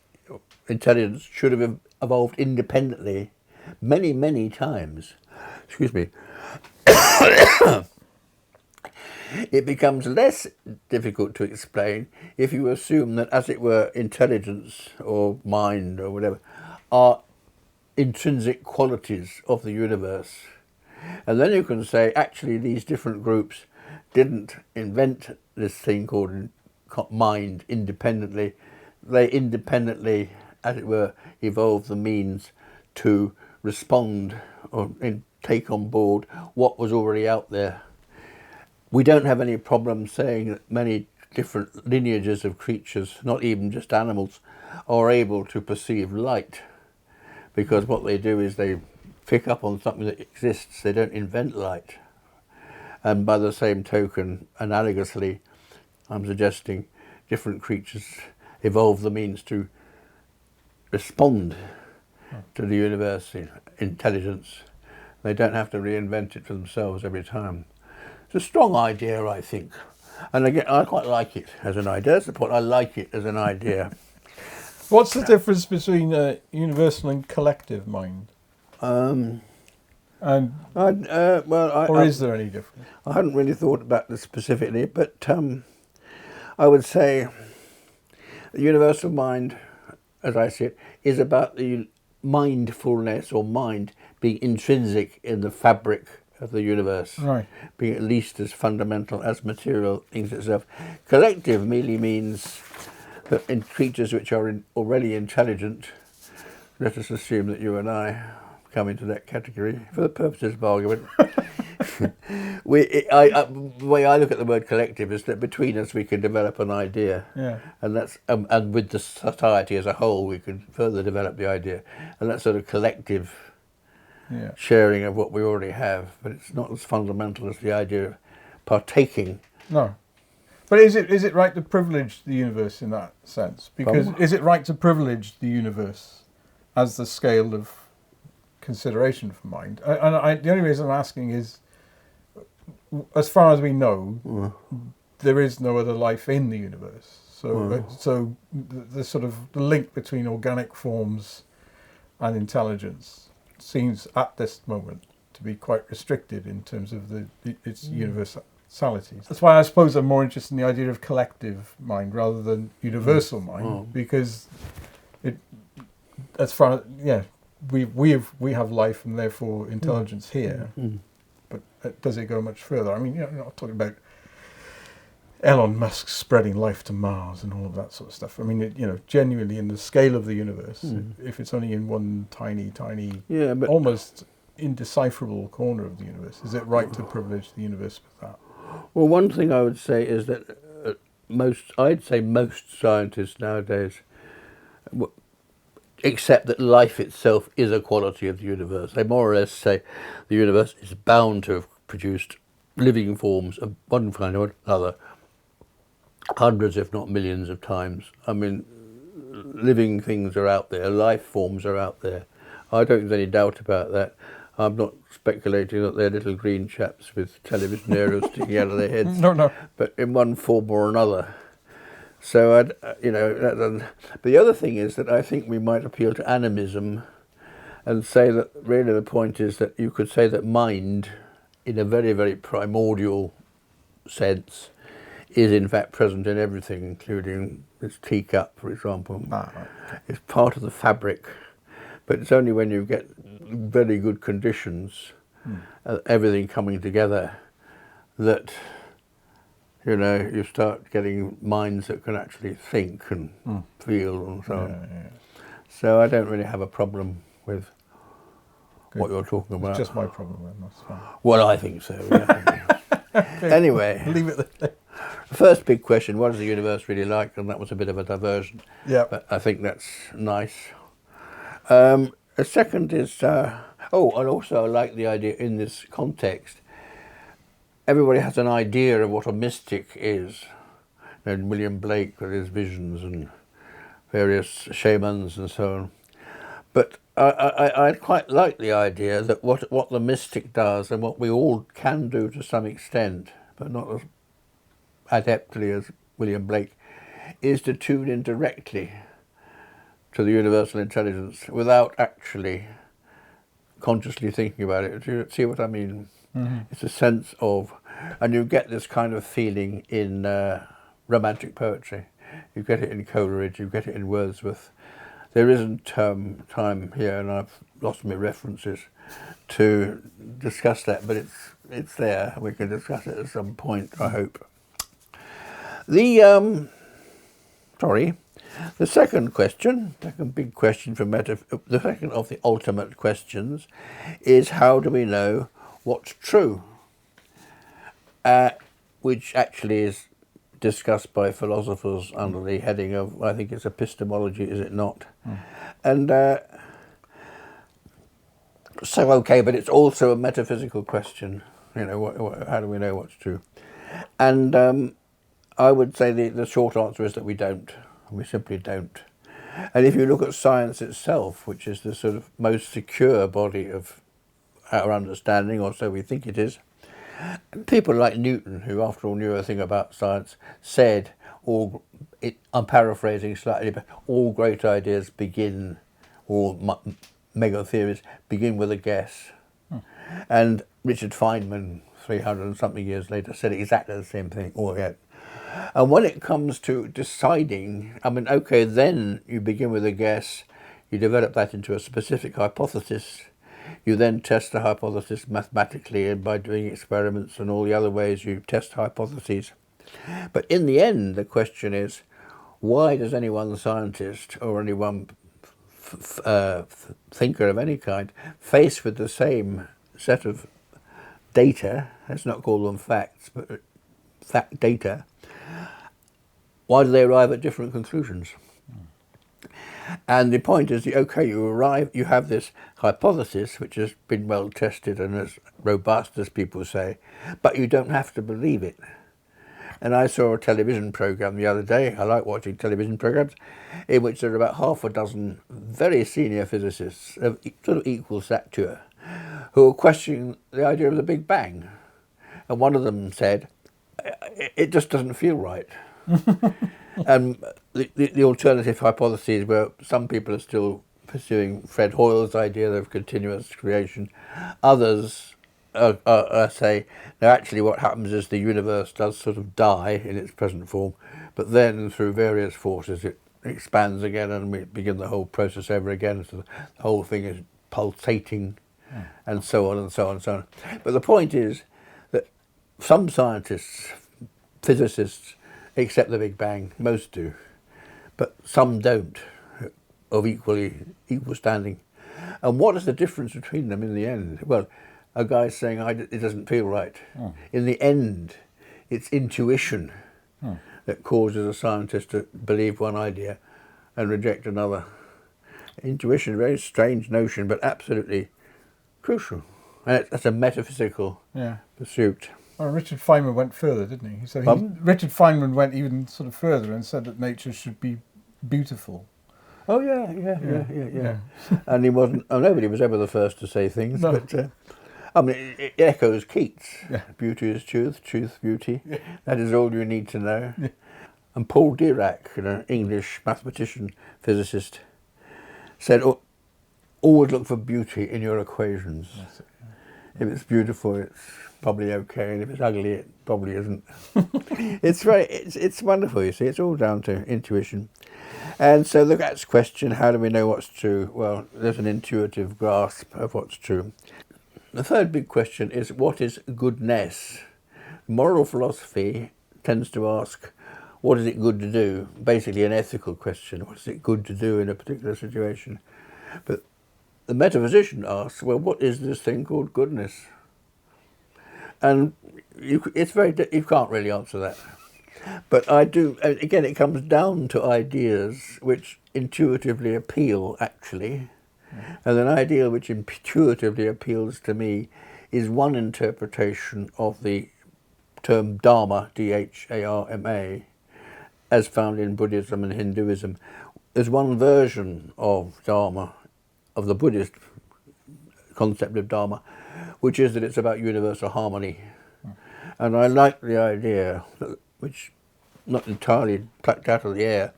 intelligence should have evolved independently many, many times. Excuse me. It becomes less difficult to explain if you assume that, as it were, intelligence or mind or whatever are intrinsic qualities of the universe. And then you can say, actually, these different groups didn't invent this thing called mind independently. They independently, as it were, evolved the means to respond or take on board what was already out there. We don't have any problem saying that many different lineages of creatures, not even just animals, are able to perceive light, because what they do is they pick up on something that exists. They don't invent light. And by the same token, analogously, I'm suggesting different creatures evolve the means to respond to the universe intelligence. They don't have to reinvent it for themselves every time. It's a strong idea, I think. And again, I quite like it as an idea. That's the point. I like it as an idea. What's the difference between universal and collective mind? Or is there any difference? I hadn't really thought about this specifically, but I would say the universal mind, as I see it, is about the mindfulness or mind being intrinsic in the fabric of the universe, right, being at least as fundamental as material things itself. Collective merely means that in creatures which are already intelligent, let us assume that you and I come into that category for the purposes of argument. The way I look at the word collective is that between us we can develop an idea, and that's and with the society as a whole we can further develop the idea, and that sort of collective sharing of what we already have. But it's not as fundamental as the idea of partaking. No. But is it right to privilege the universe in that sense? Because is it right to privilege the universe as the scale of consideration for mind? And the only reason I'm asking is, as far as we know, there is no other life in the universe. So the sort of the link between organic forms and intelligence seems at this moment to be quite restricted in terms of its universality. That's why I suppose I'm more interested in the idea of collective mind rather than universal mind, because it, as far we have life and therefore intelligence here, but does it go much further? I mean, you're not talking about Elon Musk spreading life to Mars and all of that sort of stuff. I mean, genuinely in the scale of the universe, if it's only in one tiny, but almost indecipherable corner of the universe, is it right to privilege the universe with that? Well, one thing I would say is that most scientists nowadays accept that life itself is a quality of the universe. They more or less say the universe is bound to have produced living forms of one kind or another hundreds, if not millions of times. I mean, living things are out there, life forms are out there. I don't think there's any doubt about that. I'm not speculating that they're little green chaps with television aerials sticking out of their heads. No. But in one form or another. So, but the other thing is that I think we might appeal to animism and say that really the point is that you could say that mind, in a very, very primordial sense, is in fact present in everything, including this teacup, for example. Right. It's part of the fabric, but it's only when you get very good conditions, everything coming together, that you start getting minds that can actually think and feel and so on. Yeah. So I don't really have a problem with what you're talking about. It's just my problem then, that's fine. Well, I think so, yeah. Okay, Anyway, leave it there. the first big question, what is the universe really like? And that was a bit of a diversion. Yeah. But I think that's nice. The second is, and also I like the idea in this context, everybody has an idea of what a mystic is. And William Blake with his visions and various shamans and so on. But I quite like the idea that what the mystic does and what we all can do to some extent, but not as adeptly as William Blake, is to tune in directly to the universal intelligence without actually consciously thinking about it. Do you see what I mean? Mm-hmm. It's a sense of, and you get this kind of feeling in romantic poetry. You get it in Coleridge, you get it in Wordsworth. There isn't time here, and I've lost my references to discuss that, but it's there. We can discuss it at some point, I hope. The second question, big question from the second of the ultimate questions, is how do we know what's true? Which actually is discussed by philosophers under the heading of, I think it's epistemology, is it not? And but it's also a metaphysical question. How do we know what's true? And I would say the short answer is that we don't. We simply don't. And if you look at science itself, which is the sort of most secure body of our understanding, or so we think it is, people like Newton, who after all knew a thing about science, said, I'm paraphrasing slightly, but all great ideas begin, or mega theories begin with a guess. And Richard Feynman, 300 and something years later, said exactly the same thing. And when it comes to deciding, then you begin with a guess, you develop that into a specific hypothesis, you then test the hypothesis mathematically and by doing experiments and all the other ways you test hypotheses. But in the end, the question is, why does any one scientist or any one thinker of any kind, faced with the same set of data, let's not call them facts, but data, why do they arrive at different conclusions? And the point is, you have this hypothesis, which has been well tested and as robust as people say, but you don't have to believe it. And I saw a television program the other day, I like watching television programs, in which there are about half a dozen very senior physicists of sort of equal stature who are questioning the idea of the Big Bang. And one of them said, it just doesn't feel right. And the alternative hypotheses where some people are still pursuing Fred Hoyle's idea of continuous creation. Others say, no, actually what happens is the universe does sort of die in its present form, but then through various forces it expands again and we begin the whole process over again. So the whole thing is pulsating and so on and so on and so on. But the point is that some scientists, physicists, accept the Big Bang, most do, but some don't, of equal standing. And what is the difference between them in the end? Well, a guy's saying it doesn't feel right. In the end, it's intuition that causes a scientist to believe one idea and reject another. Intuition, a very strange notion, but absolutely crucial. And that's a metaphysical pursuit. Well, Richard Feynman went further, didn't he? So Richard Feynman went even sort of further and said that nature should be beautiful. Oh yeah. And he wasn't. Nobody was ever the first to say things, no. But it echoes Keats. Yeah. Beauty is truth, truth beauty. Yeah. That is all you need to know. Yeah. And Paul Dirac, an English mathematician, physicist, said, always look for beauty in your equations. That's it, yeah. If it's beautiful, it's probably okay, and if it's ugly, it probably isn't. It's wonderful, you see. It's all down to intuition. And so the next question, how do we know what's true? Well, there's an intuitive grasp of what's true. The third big question is, what is goodness? Moral philosophy tends to ask, what is it good to do? Basically an ethical question. What is it good to do in a particular situation? But the metaphysician asks, well, what is this thing called goodness? And you can't really answer that. But I do, again, it comes down to ideas which intuitively appeal, actually. And an idea which intuitively appeals to me is one interpretation of the term Dharma, D-H-A-R-M-A, as found in Buddhism and Hinduism. There's one version of Dharma, of the Buddhist concept of Dharma, which is that it's about universal harmony. And I like the idea, which not entirely plucked out of the air,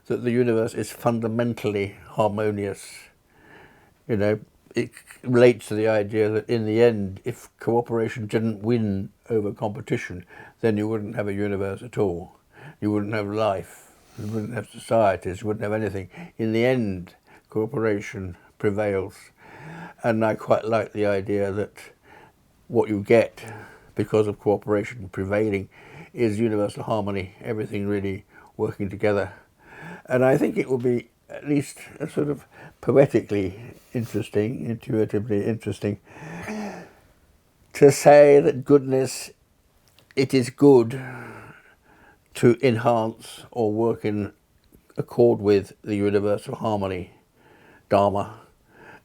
that the universe is fundamentally harmonious. You know, it relates to the idea that in the end, if cooperation didn't win over competition, then you wouldn't have a universe at all. You wouldn't have life, you wouldn't have societies, you wouldn't have anything. In the end, cooperation prevails. And I quite like the idea that what you get because of cooperation prevailing is universal harmony, everything really working together. And I think it will be at least a sort of poetically interesting, intuitively interesting, to say that goodness, it is good to enhance or work in accord with the universal harmony, Dharma,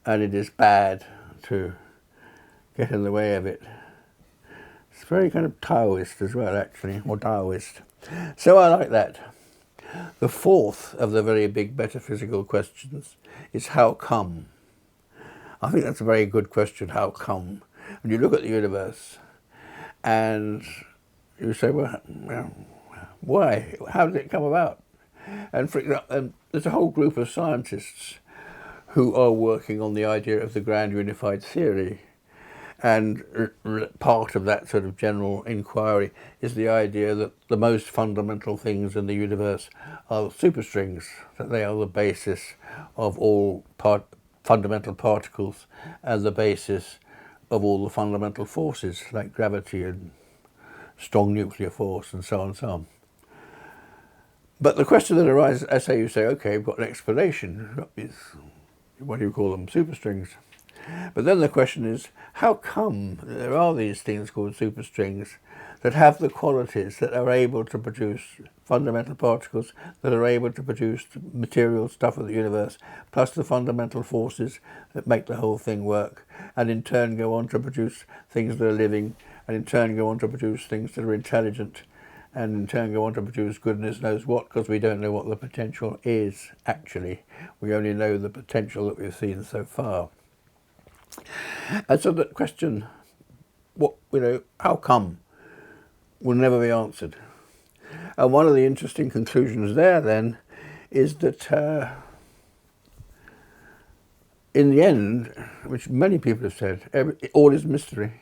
and it is bad to get in the way of it. It's very kind of Taoist as well, actually, or Taoist. So I like that. The fourth of the very big metaphysical questions is how come? I think that's a very good question, how come? When you look at the universe and you say, well, why? How did it come about? And for example, there's a whole group of scientists who are working on the idea of the grand unified theory. And part of that sort of general inquiry is the idea that the most fundamental things in the universe are superstrings, that they are the basis of all fundamental particles and the basis of all the fundamental forces like gravity and strong nuclear force and so on and so on. But the question that arises, I say, you say, okay, we've got an explanation. What do you call them? Superstrings. But then the question is, how come there are these things called superstrings that have the qualities that are able to produce fundamental particles, that are able to produce the material stuff of the universe, plus the fundamental forces that make the whole thing work, and in turn go on to produce things that are living, and in turn go on to produce things that are intelligent, and in turn go on to produce goodness knows what, because we don't know what the potential is, actually. We only know the potential that we've seen so far. And so the question, how come, will never be answered. And one of the interesting conclusions there then is that in the end, which many people have said, all is mystery.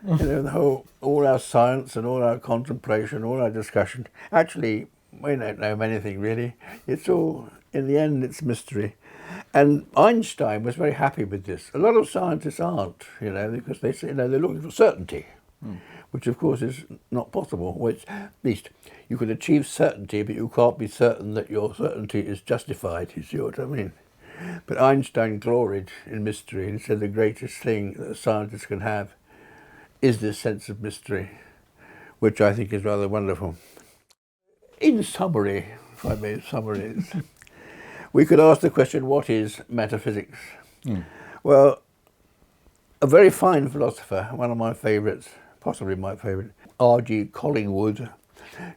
All our science and all our contemplation, all our discussion, actually we don't know anything really. It's all, in the end, it's mystery. And Einstein was very happy with this. A lot of scientists aren't, because they say, they're looking for certainty, which of course is not possible. Which, at least, you can achieve certainty, but you can't be certain that your certainty is justified, you see what I mean? But Einstein gloried in mystery, and he said the greatest thing that a scientist can have is this sense of mystery, which I think is rather wonderful. In summary, if I may summarize, we could ask the question, what is metaphysics? Well, a very fine philosopher, one of my favourites, possibly my favourite, R.G. Collingwood,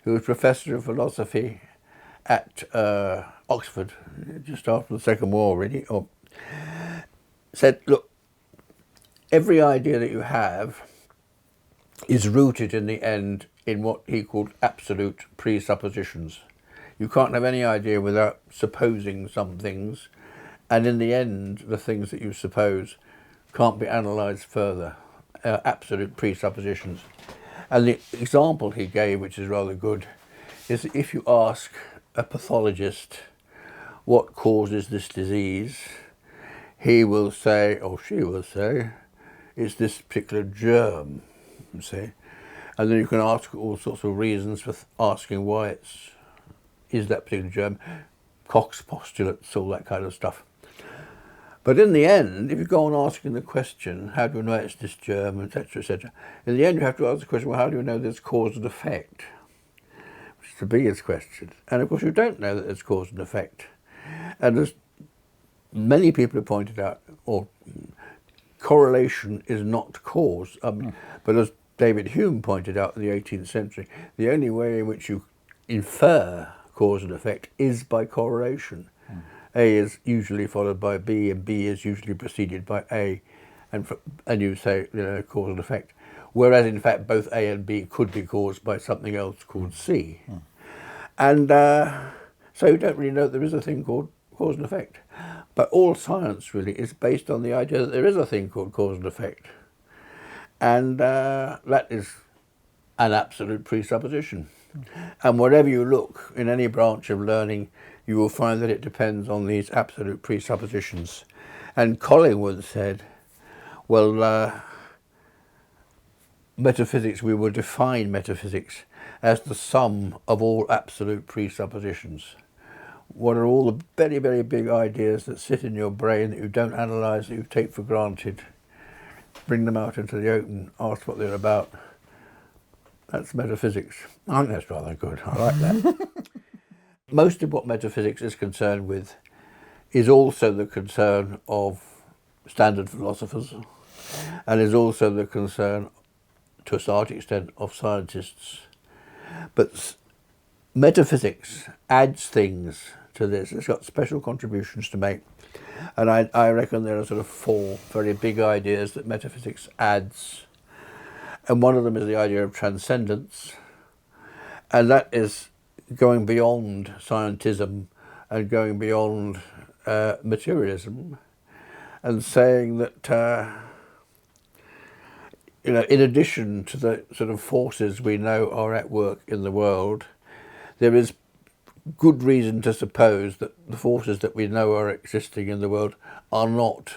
who was Professor of Philosophy at Oxford, just after the Second War, really, said, look, every idea that you have is rooted in the end in what he called absolute presuppositions. You can't have any idea without supposing some things, and in the end, the things that you suppose can't be analysed further. Absolute presuppositions. And the example he gave, which is rather good, is that if you ask a pathologist what causes this disease, he will say, or she will say, it's this particular germ, you see. And then you can ask all sorts of reasons for asking why is that particular germ, Koch's postulates, all that kind of stuff. But in the end, if you go on asking the question, how do you know it's this germ, etc., in the end you have to ask the question, well, how do you know there's cause and effect? Which is the biggest question. And of course you don't know that there's cause and effect. And as many people have pointed out, or correlation is not cause. But as David Hume pointed out in the 18th century, the only way in which you infer cause and effect is by correlation. A is usually followed by B, and B is usually preceded by A, and you say, cause and effect. Whereas in fact both A and B could be caused by something else called C. And so you don't really know that there is a thing called cause and effect. But all science really is based on the idea that there is a thing called cause and effect. And that is an absolute presupposition. And wherever you look in any branch of learning, you will find that it depends on these absolute presuppositions. And Colin once said, well, metaphysics, we will define metaphysics as the sum of all absolute presuppositions. What are all the very, very big ideas that sit in your brain that you don't analyse, that you take for granted, bring them out into the open, ask what they're about. That's metaphysics. I think that's rather good. I like that. Most of what metaphysics is concerned with is also the concern of standard philosophers, and is also the concern, to a certain extent, of scientists. But metaphysics adds things to this. It's got special contributions to make. And I reckon there are sort of 4 very big ideas that metaphysics adds. And one of them is the idea of transcendence. And that is going beyond scientism and going beyond materialism, and saying that, in addition to the sort of forces we know are at work in the world, there is good reason to suppose that the forces that we know are existing in the world are not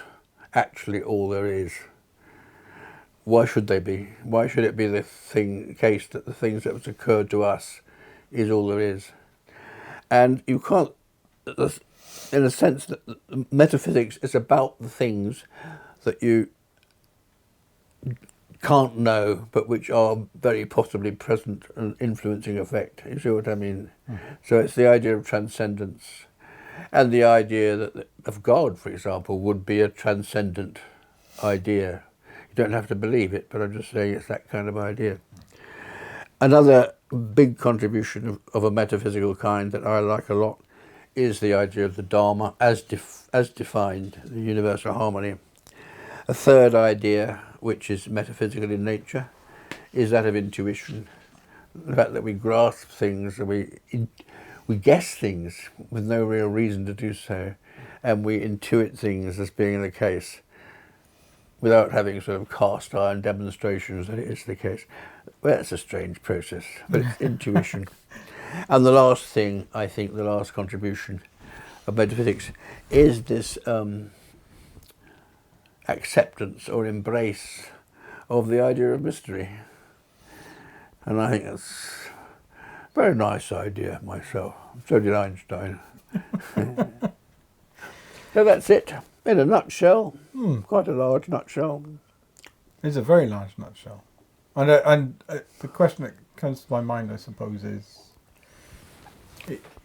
actually all there is. Why should they be? Why should it be the case that the things that have occurred to us is all there is? And you can't, in a sense, that metaphysics is about the things that you can't know, but which are very possibly present and influencing effect. You see what I mean? So it's the idea of transcendence, and the idea that of God, for example, would be a transcendent idea. You don't have to believe it, but I'm just saying it's that kind of idea. Another big contribution of a metaphysical kind that I like a lot is the idea of the Dharma as defined, the universal harmony. A third idea, which is metaphysical in nature, is that of intuition. The fact that we grasp things, and we guess things with no real reason to do so, and we intuit things as being the case without having sort of cast iron demonstrations that it is the case. Well, it's a strange process, but it's intuition. And the last thing, I think, the last contribution of metaphysics is this acceptance or embrace of the idea of mystery. And I think that's a very nice idea myself. So did Einstein. So that's it, in a nutshell. Quite a large nutshell. It's a very large nutshell. And the question that comes to my mind, I suppose, is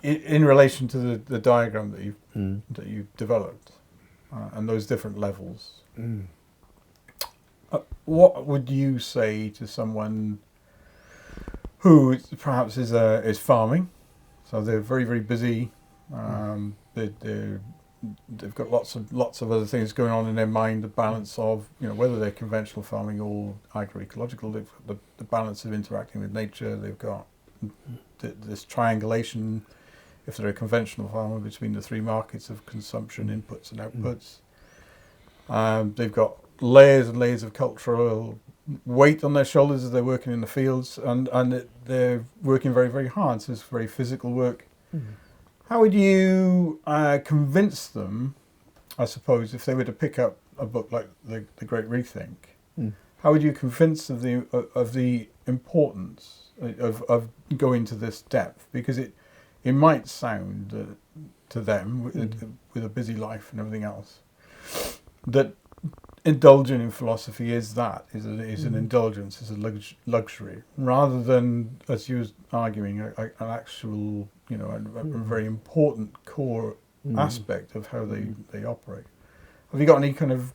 in relation to the diagram that you've developed and those different levels. What would you say to someone who perhaps is farming? So they're very, very busy. They're they've got lots of other things going on in their mind. The balance of, you know, whether they're conventional farming or agroecological, they've got the balance of interacting with nature. They've got this triangulation, if they're a conventional farmer, between the three markets of consumption, inputs and outputs. They've got layers and layers of cultural weight on their shoulders as they're working in the fields, and they're working very, very hard. So it's very physical work. How would you convince them, I suppose, if they were to pick up a book like The Great Rethink, how would you convince of the importance of going to this depth? Because it might sound to them, with a busy life and everything else, that indulging in philosophy is an indulgence, is a luxury, rather than, as you were arguing, an actual, you know, a very important core aspect of how they operate. Have you got any kind of?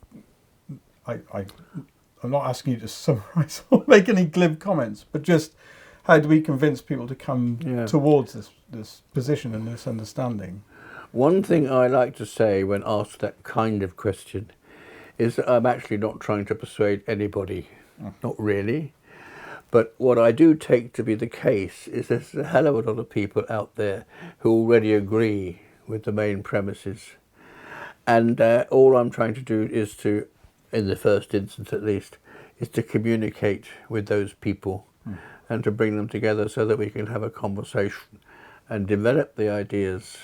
I'm not asking you to summarise or make any glib comments, but just how do we convince people to come towards this position and this understanding? One thing I like to say when asked that kind of question is that I'm actually not trying to persuade anybody, not really. But what I do take to be the case is there's a hell of a lot of people out there who already agree with the main premises. And all I'm trying to do is to, in the first instance at least, is to communicate with those people and to bring them together so that we can have a conversation and develop the ideas.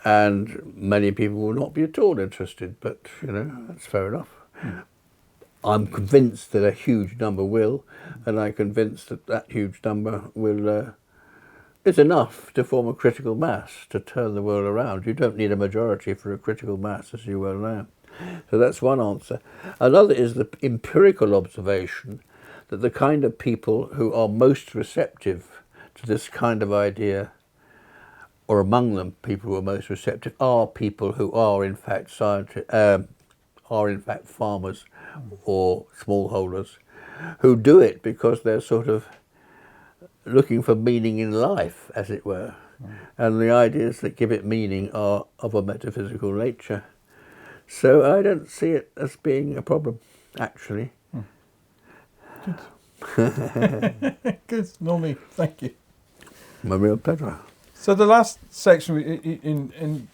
And many people will not be at all interested, but, you know, that's fair enough. I'm convinced that a huge number will, and I'm convinced that that huge number will is enough to form a critical mass to turn the world around. You don't need a majority for a critical mass, as you well know. So that's one answer. Another is the empirical observation that the kind of people who are most receptive to this kind of idea, or among them, people who are most receptive, are people who are in fact farmers or smallholders, who do it because they're sort of looking for meaning in life, as it were, and the ideas that give it meaning are of a metaphysical nature. So I don't see it as being a problem, actually. Good. Good. No, me. Thank you. My real pleasure. So the last section in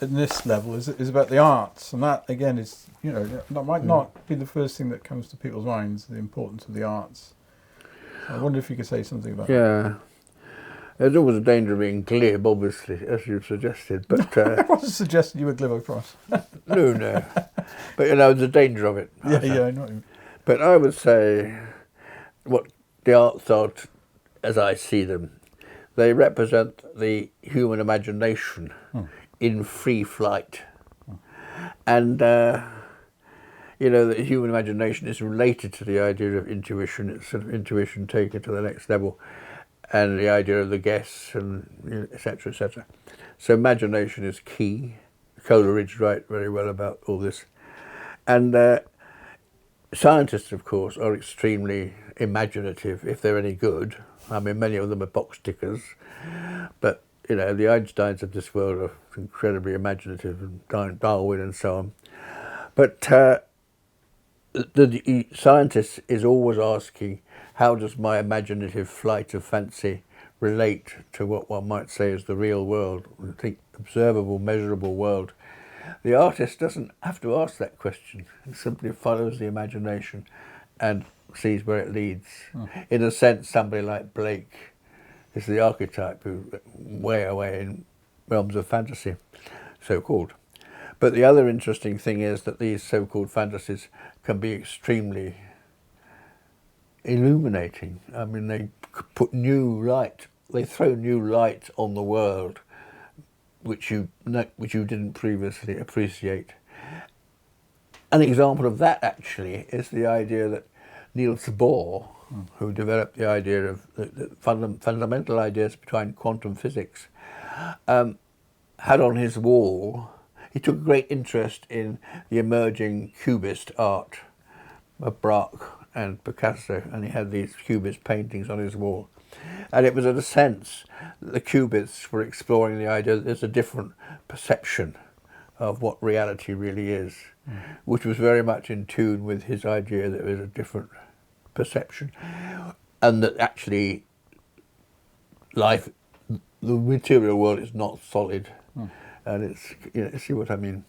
this level is about the arts, and that again is, you know, that might not be the first thing that comes to people's minds, the importance of the arts. So I wonder if you could say something about that. Yeah. There's always a danger of being glib, obviously, as you suggested, but... I wasn't suggesting you were glib across. No. But, you know, there's a danger of it. Yeah, I know what you mean. But I would say what the arts are, as I see them, they represent the human imagination in free flight. And, you know, the human imagination is related to the idea of intuition. It's sort of intuition taken to the next level, and the idea of the guess, and, you know, et cetera, et cetera. So imagination is key. Coleridge writes very well about all this. And scientists, of course, are extremely imaginative, if they're any good. I mean, many of them are box tickers, but, you know, the Einsteins of this world are incredibly imaginative, and Darwin and so on. But the scientist is always asking, how does my imaginative flight of fancy relate to what one might say is the real world, the observable, measurable world? The artist doesn't have to ask that question. He simply follows the imagination and sees where it leads. In a sense, somebody like Blake is the archetype who's way away in realms of fantasy, so-called. But the other interesting thing is that these so-called fantasies can be extremely illuminating. I mean, they put new light, they throw new light on the world, which you didn't previously appreciate. An example of that, actually, is the idea that Niels Bohr, who developed the idea of the fundamental ideas behind quantum physics, had on his wall. He took great interest in the emerging Cubist art of Braque and Picasso, and he had these Cubist paintings on his wall. And it was, in a sense, the Cubists were exploring the idea that there's a different perception of what reality really is, which was very much in tune with his idea that there was a different perception, and that actually life, the material world, is not solid, and it's, you see what I mean.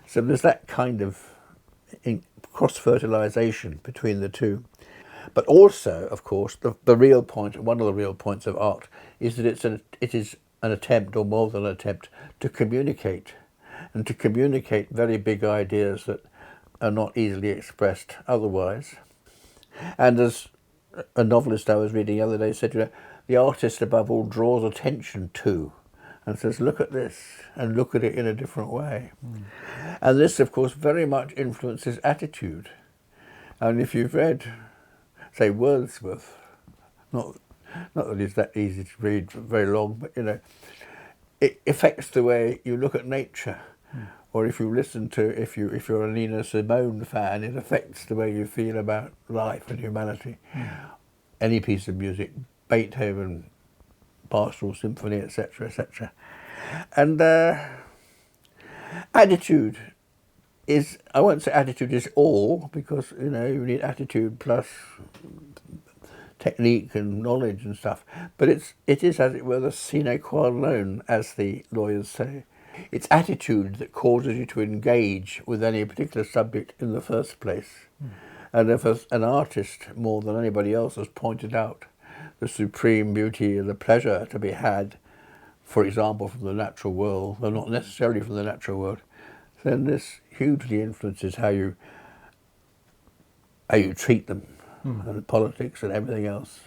So there's that kind of cross-fertilization between the two. But also, of course, the real point, one of the real points of art, is that it is an attempt, or more than an attempt, to communicate, and to communicate very big ideas that are not easily expressed otherwise. And as a novelist I was reading the other day said, you know, the artist above all draws attention to, and says, look at this, and look at it in a different way. And this, of course, very much influences attitude. And if you've read, say, Wordsworth, not that it's that easy to read, very long, but, you know, it affects the way you look at nature. Or if you listen to, if you're a Nina Simone fan, it affects the way you feel about life and humanity. Any piece of music, Beethoven, Pastoral Symphony, etc., etc. And attitude is, I won't say attitude is all, because, you know, you need attitude plus technique and knowledge and stuff, but it is, as it were, the sine qua non, as the lawyers say. It's attitude that causes you to engage with any particular subject in the first place. And if an artist, more than anybody else, has pointed out the supreme beauty and the pleasure to be had, for example, from the natural world, though not necessarily from the natural world, then this hugely influences how you treat them, and politics and everything else.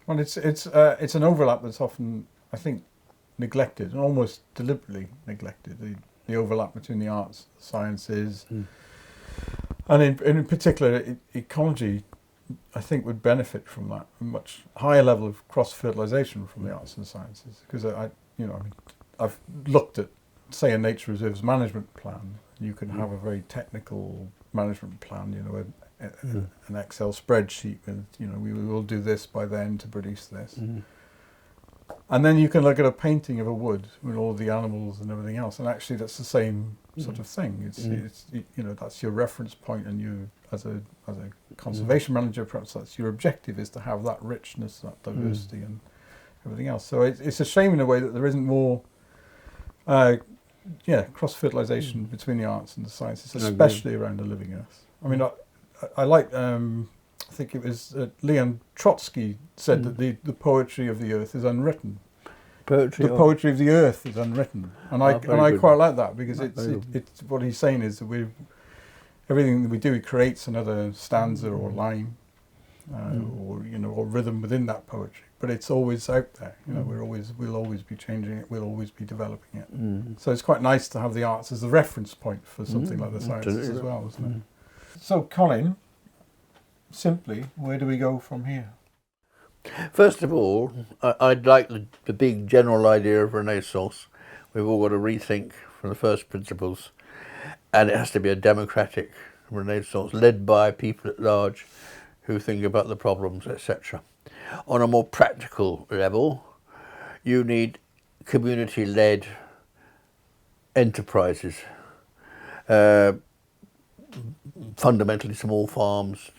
Well, it's an overlap that's often, I think, neglected, and almost deliberately neglected, the overlap between the arts, the sciences, and in particular ecology, I think, would benefit from that, a much higher level of cross-fertilization from the arts and sciences. Because I've looked at, say, a nature reserves management plan. You can have a very technical management plan, you know, an Excel spreadsheet with, you know, we will do this by then to produce this. And then you can look at a painting of a wood with all the animals and everything else, and actually that's the same sort of thing. It's you know, that's your reference point, and you, as a conservation manager, perhaps that's your objective, is to have that richness, that diversity, and everything else. So it's a shame in a way that there isn't more cross-fertilization between the arts and the sciences, especially around the living earth. I mean, I like, I think it was Leon Trotsky said that the poetry of the earth is unwritten. The poetry of the earth is unwritten, and I quite like that, because it's what he's saying is that everything that we do, it creates another stanza or line, or, you know, or rhythm within that poetry. But it's always out there. You know, we'll always be changing it. We'll always be developing it. So it's quite nice to have the arts as a reference point for something like the sciences as well, isn't it? So, Colin, simply, where do we go from here? First of all, I'd like the big general idea of Renaissance. We've all got to rethink from the first principles, and it has to be a democratic Renaissance led by people at large who think about the problems, etc. On a more practical level, you need community-led enterprises, fundamentally small farms,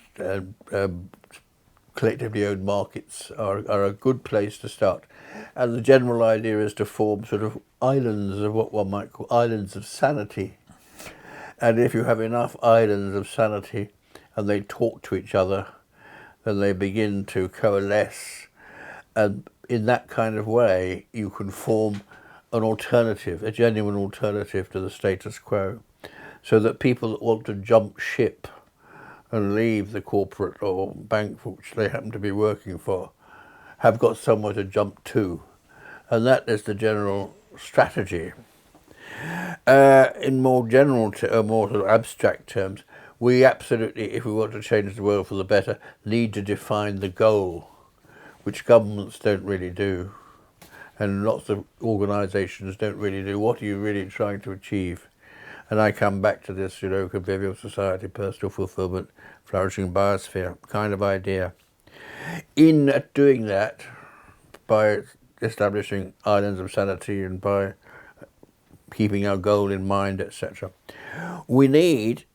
collectively owned markets are a good place to start. And the general idea is to form sort of islands of what one might call islands of sanity. And if you have enough islands of sanity and they talk to each other, then they begin to coalesce. And in that kind of way, you can form an alternative, a genuine alternative to the status quo, so that people that want to jump ship and leave the corporate or bank for which they happen to be working for have got somewhere to jump to. And that is the general strategy. In more general, more sort of abstract terms, we absolutely, if we want to change the world for the better, need to define the goal, which governments don't really do, and lots of organisations don't really do. What are you really trying to achieve? And I come back to this, you know, convivial society, personal fulfilment, flourishing biosphere kind of idea. In doing that, by establishing islands of sanity and by keeping our goal in mind, etc., we need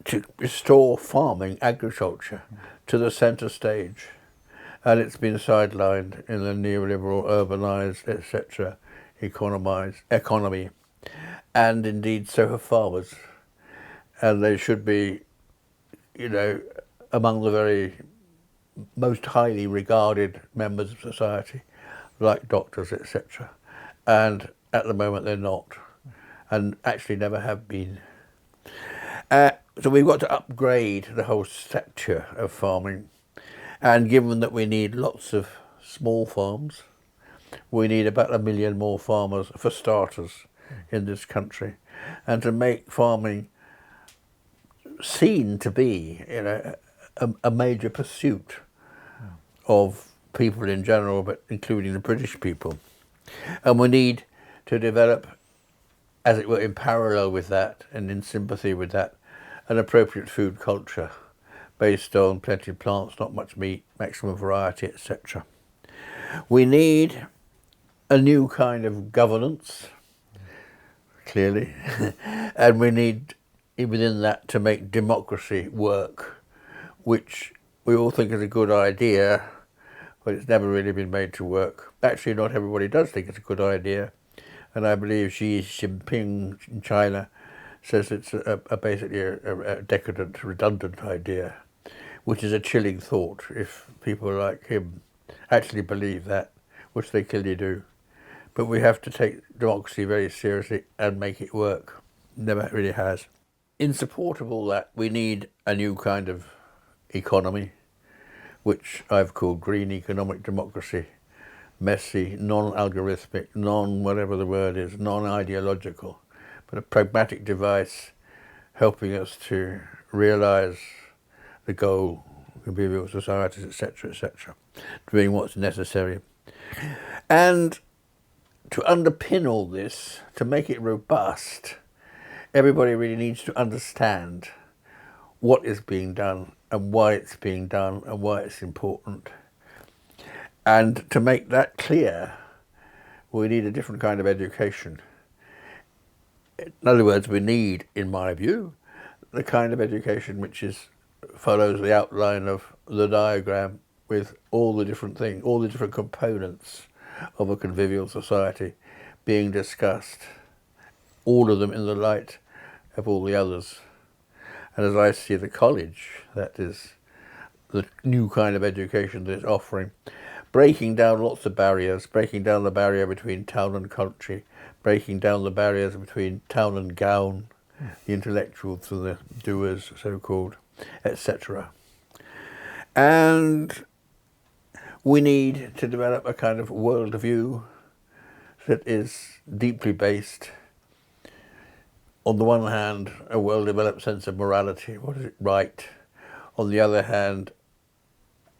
to restore farming, agriculture, to the centre stage. And it's been sidelined in the neoliberal, urbanised, etc., economy. And indeed, so have farmers. And they should be, among the very most highly regarded members of society, like doctors, etc. And at the moment, they're not, and actually never have been. So we've got to upgrade the whole sector of farming. And given that we need lots of small farms, we need about 1 million more farmers for starters in this country. And to make farming seen to be, a major pursuit of people in general, but including the British people. And we need to develop, as it were, in parallel with that and in sympathy with that, an appropriate food culture based on plenty of plants, not much meat, maximum variety, etc. We need a new kind of governance, clearly, and we need within that to make democracy work, which we all think is a good idea, but it's never really been made to work. Actually, not everybody does think it's a good idea, and I believe Xi Jinping in China says it's basically a decadent, redundant idea, which is a chilling thought if people like him actually believe that, which they clearly do. But we have to take democracy very seriously and make it work. Never really has. In support of all that, we need a new kind of economy, which I've called green economic democracy. Messy, non-algorithmic, non-whatever the word is, non-ideological, but a pragmatic device helping us to realise the goal, convivial societies, etc., etc., doing what's necessary. And to underpin all this, to make it robust, everybody really needs to understand what is being done and why it's being done and why it's important. And to make that clear, we need a different kind of education. In other words, we need, in my view, the kind of education which follows the outline of the diagram with all the different things, all the different components of a convivial society being discussed, all of them in the light of all the others. And as I see the college, that is the new kind of education that it's offering, breaking down lots of barriers, breaking down the barrier between town and country, breaking down the barriers between town and gown, the intellectuals and the doers, so-called, etc. And we need to develop a kind of worldview that is deeply based, on the one hand, a well-developed sense of morality, what is it right? On the other hand,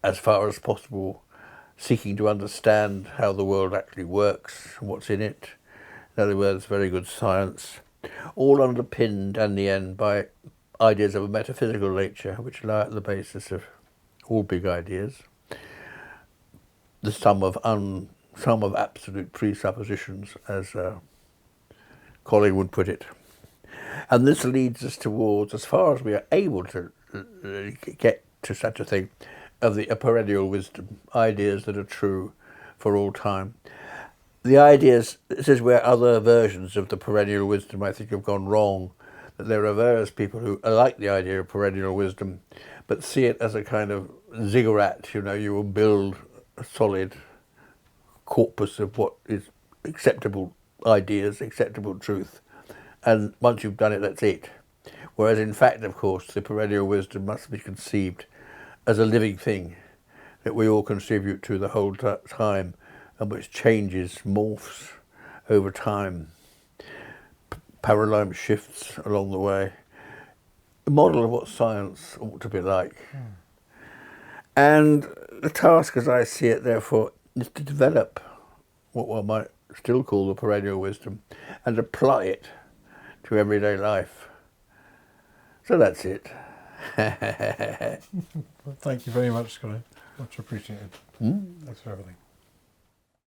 as far as possible, seeking to understand how the world actually works, what's in it. In other words, very good science, all underpinned in the end by ideas of a metaphysical nature, which lie at the basis of all big ideas, the sum of absolute presuppositions, as Colin would put it. And this leads us towards, as far as we are able to get to such a thing, of a perennial wisdom, ideas that are true for all time. The ideas, this is where other versions of the perennial wisdom I think have gone wrong, that there are various people who like the idea of perennial wisdom, but see it as a kind of ziggurat, you will build a solid corpus of what is acceptable ideas, acceptable truth, and once you've done it, that's it. Whereas in fact, of course, the perennial wisdom must be conceived as a living thing that we all contribute to the whole time, and which changes, morphs over time, paradigm shifts along the way. The model of what science ought to be like. And the task, as I see it, therefore, is to develop what one might still call the perennial wisdom and apply it to everyday life. So that's it. Well, thank you very much, Colin. Much appreciated. Thanks for everything.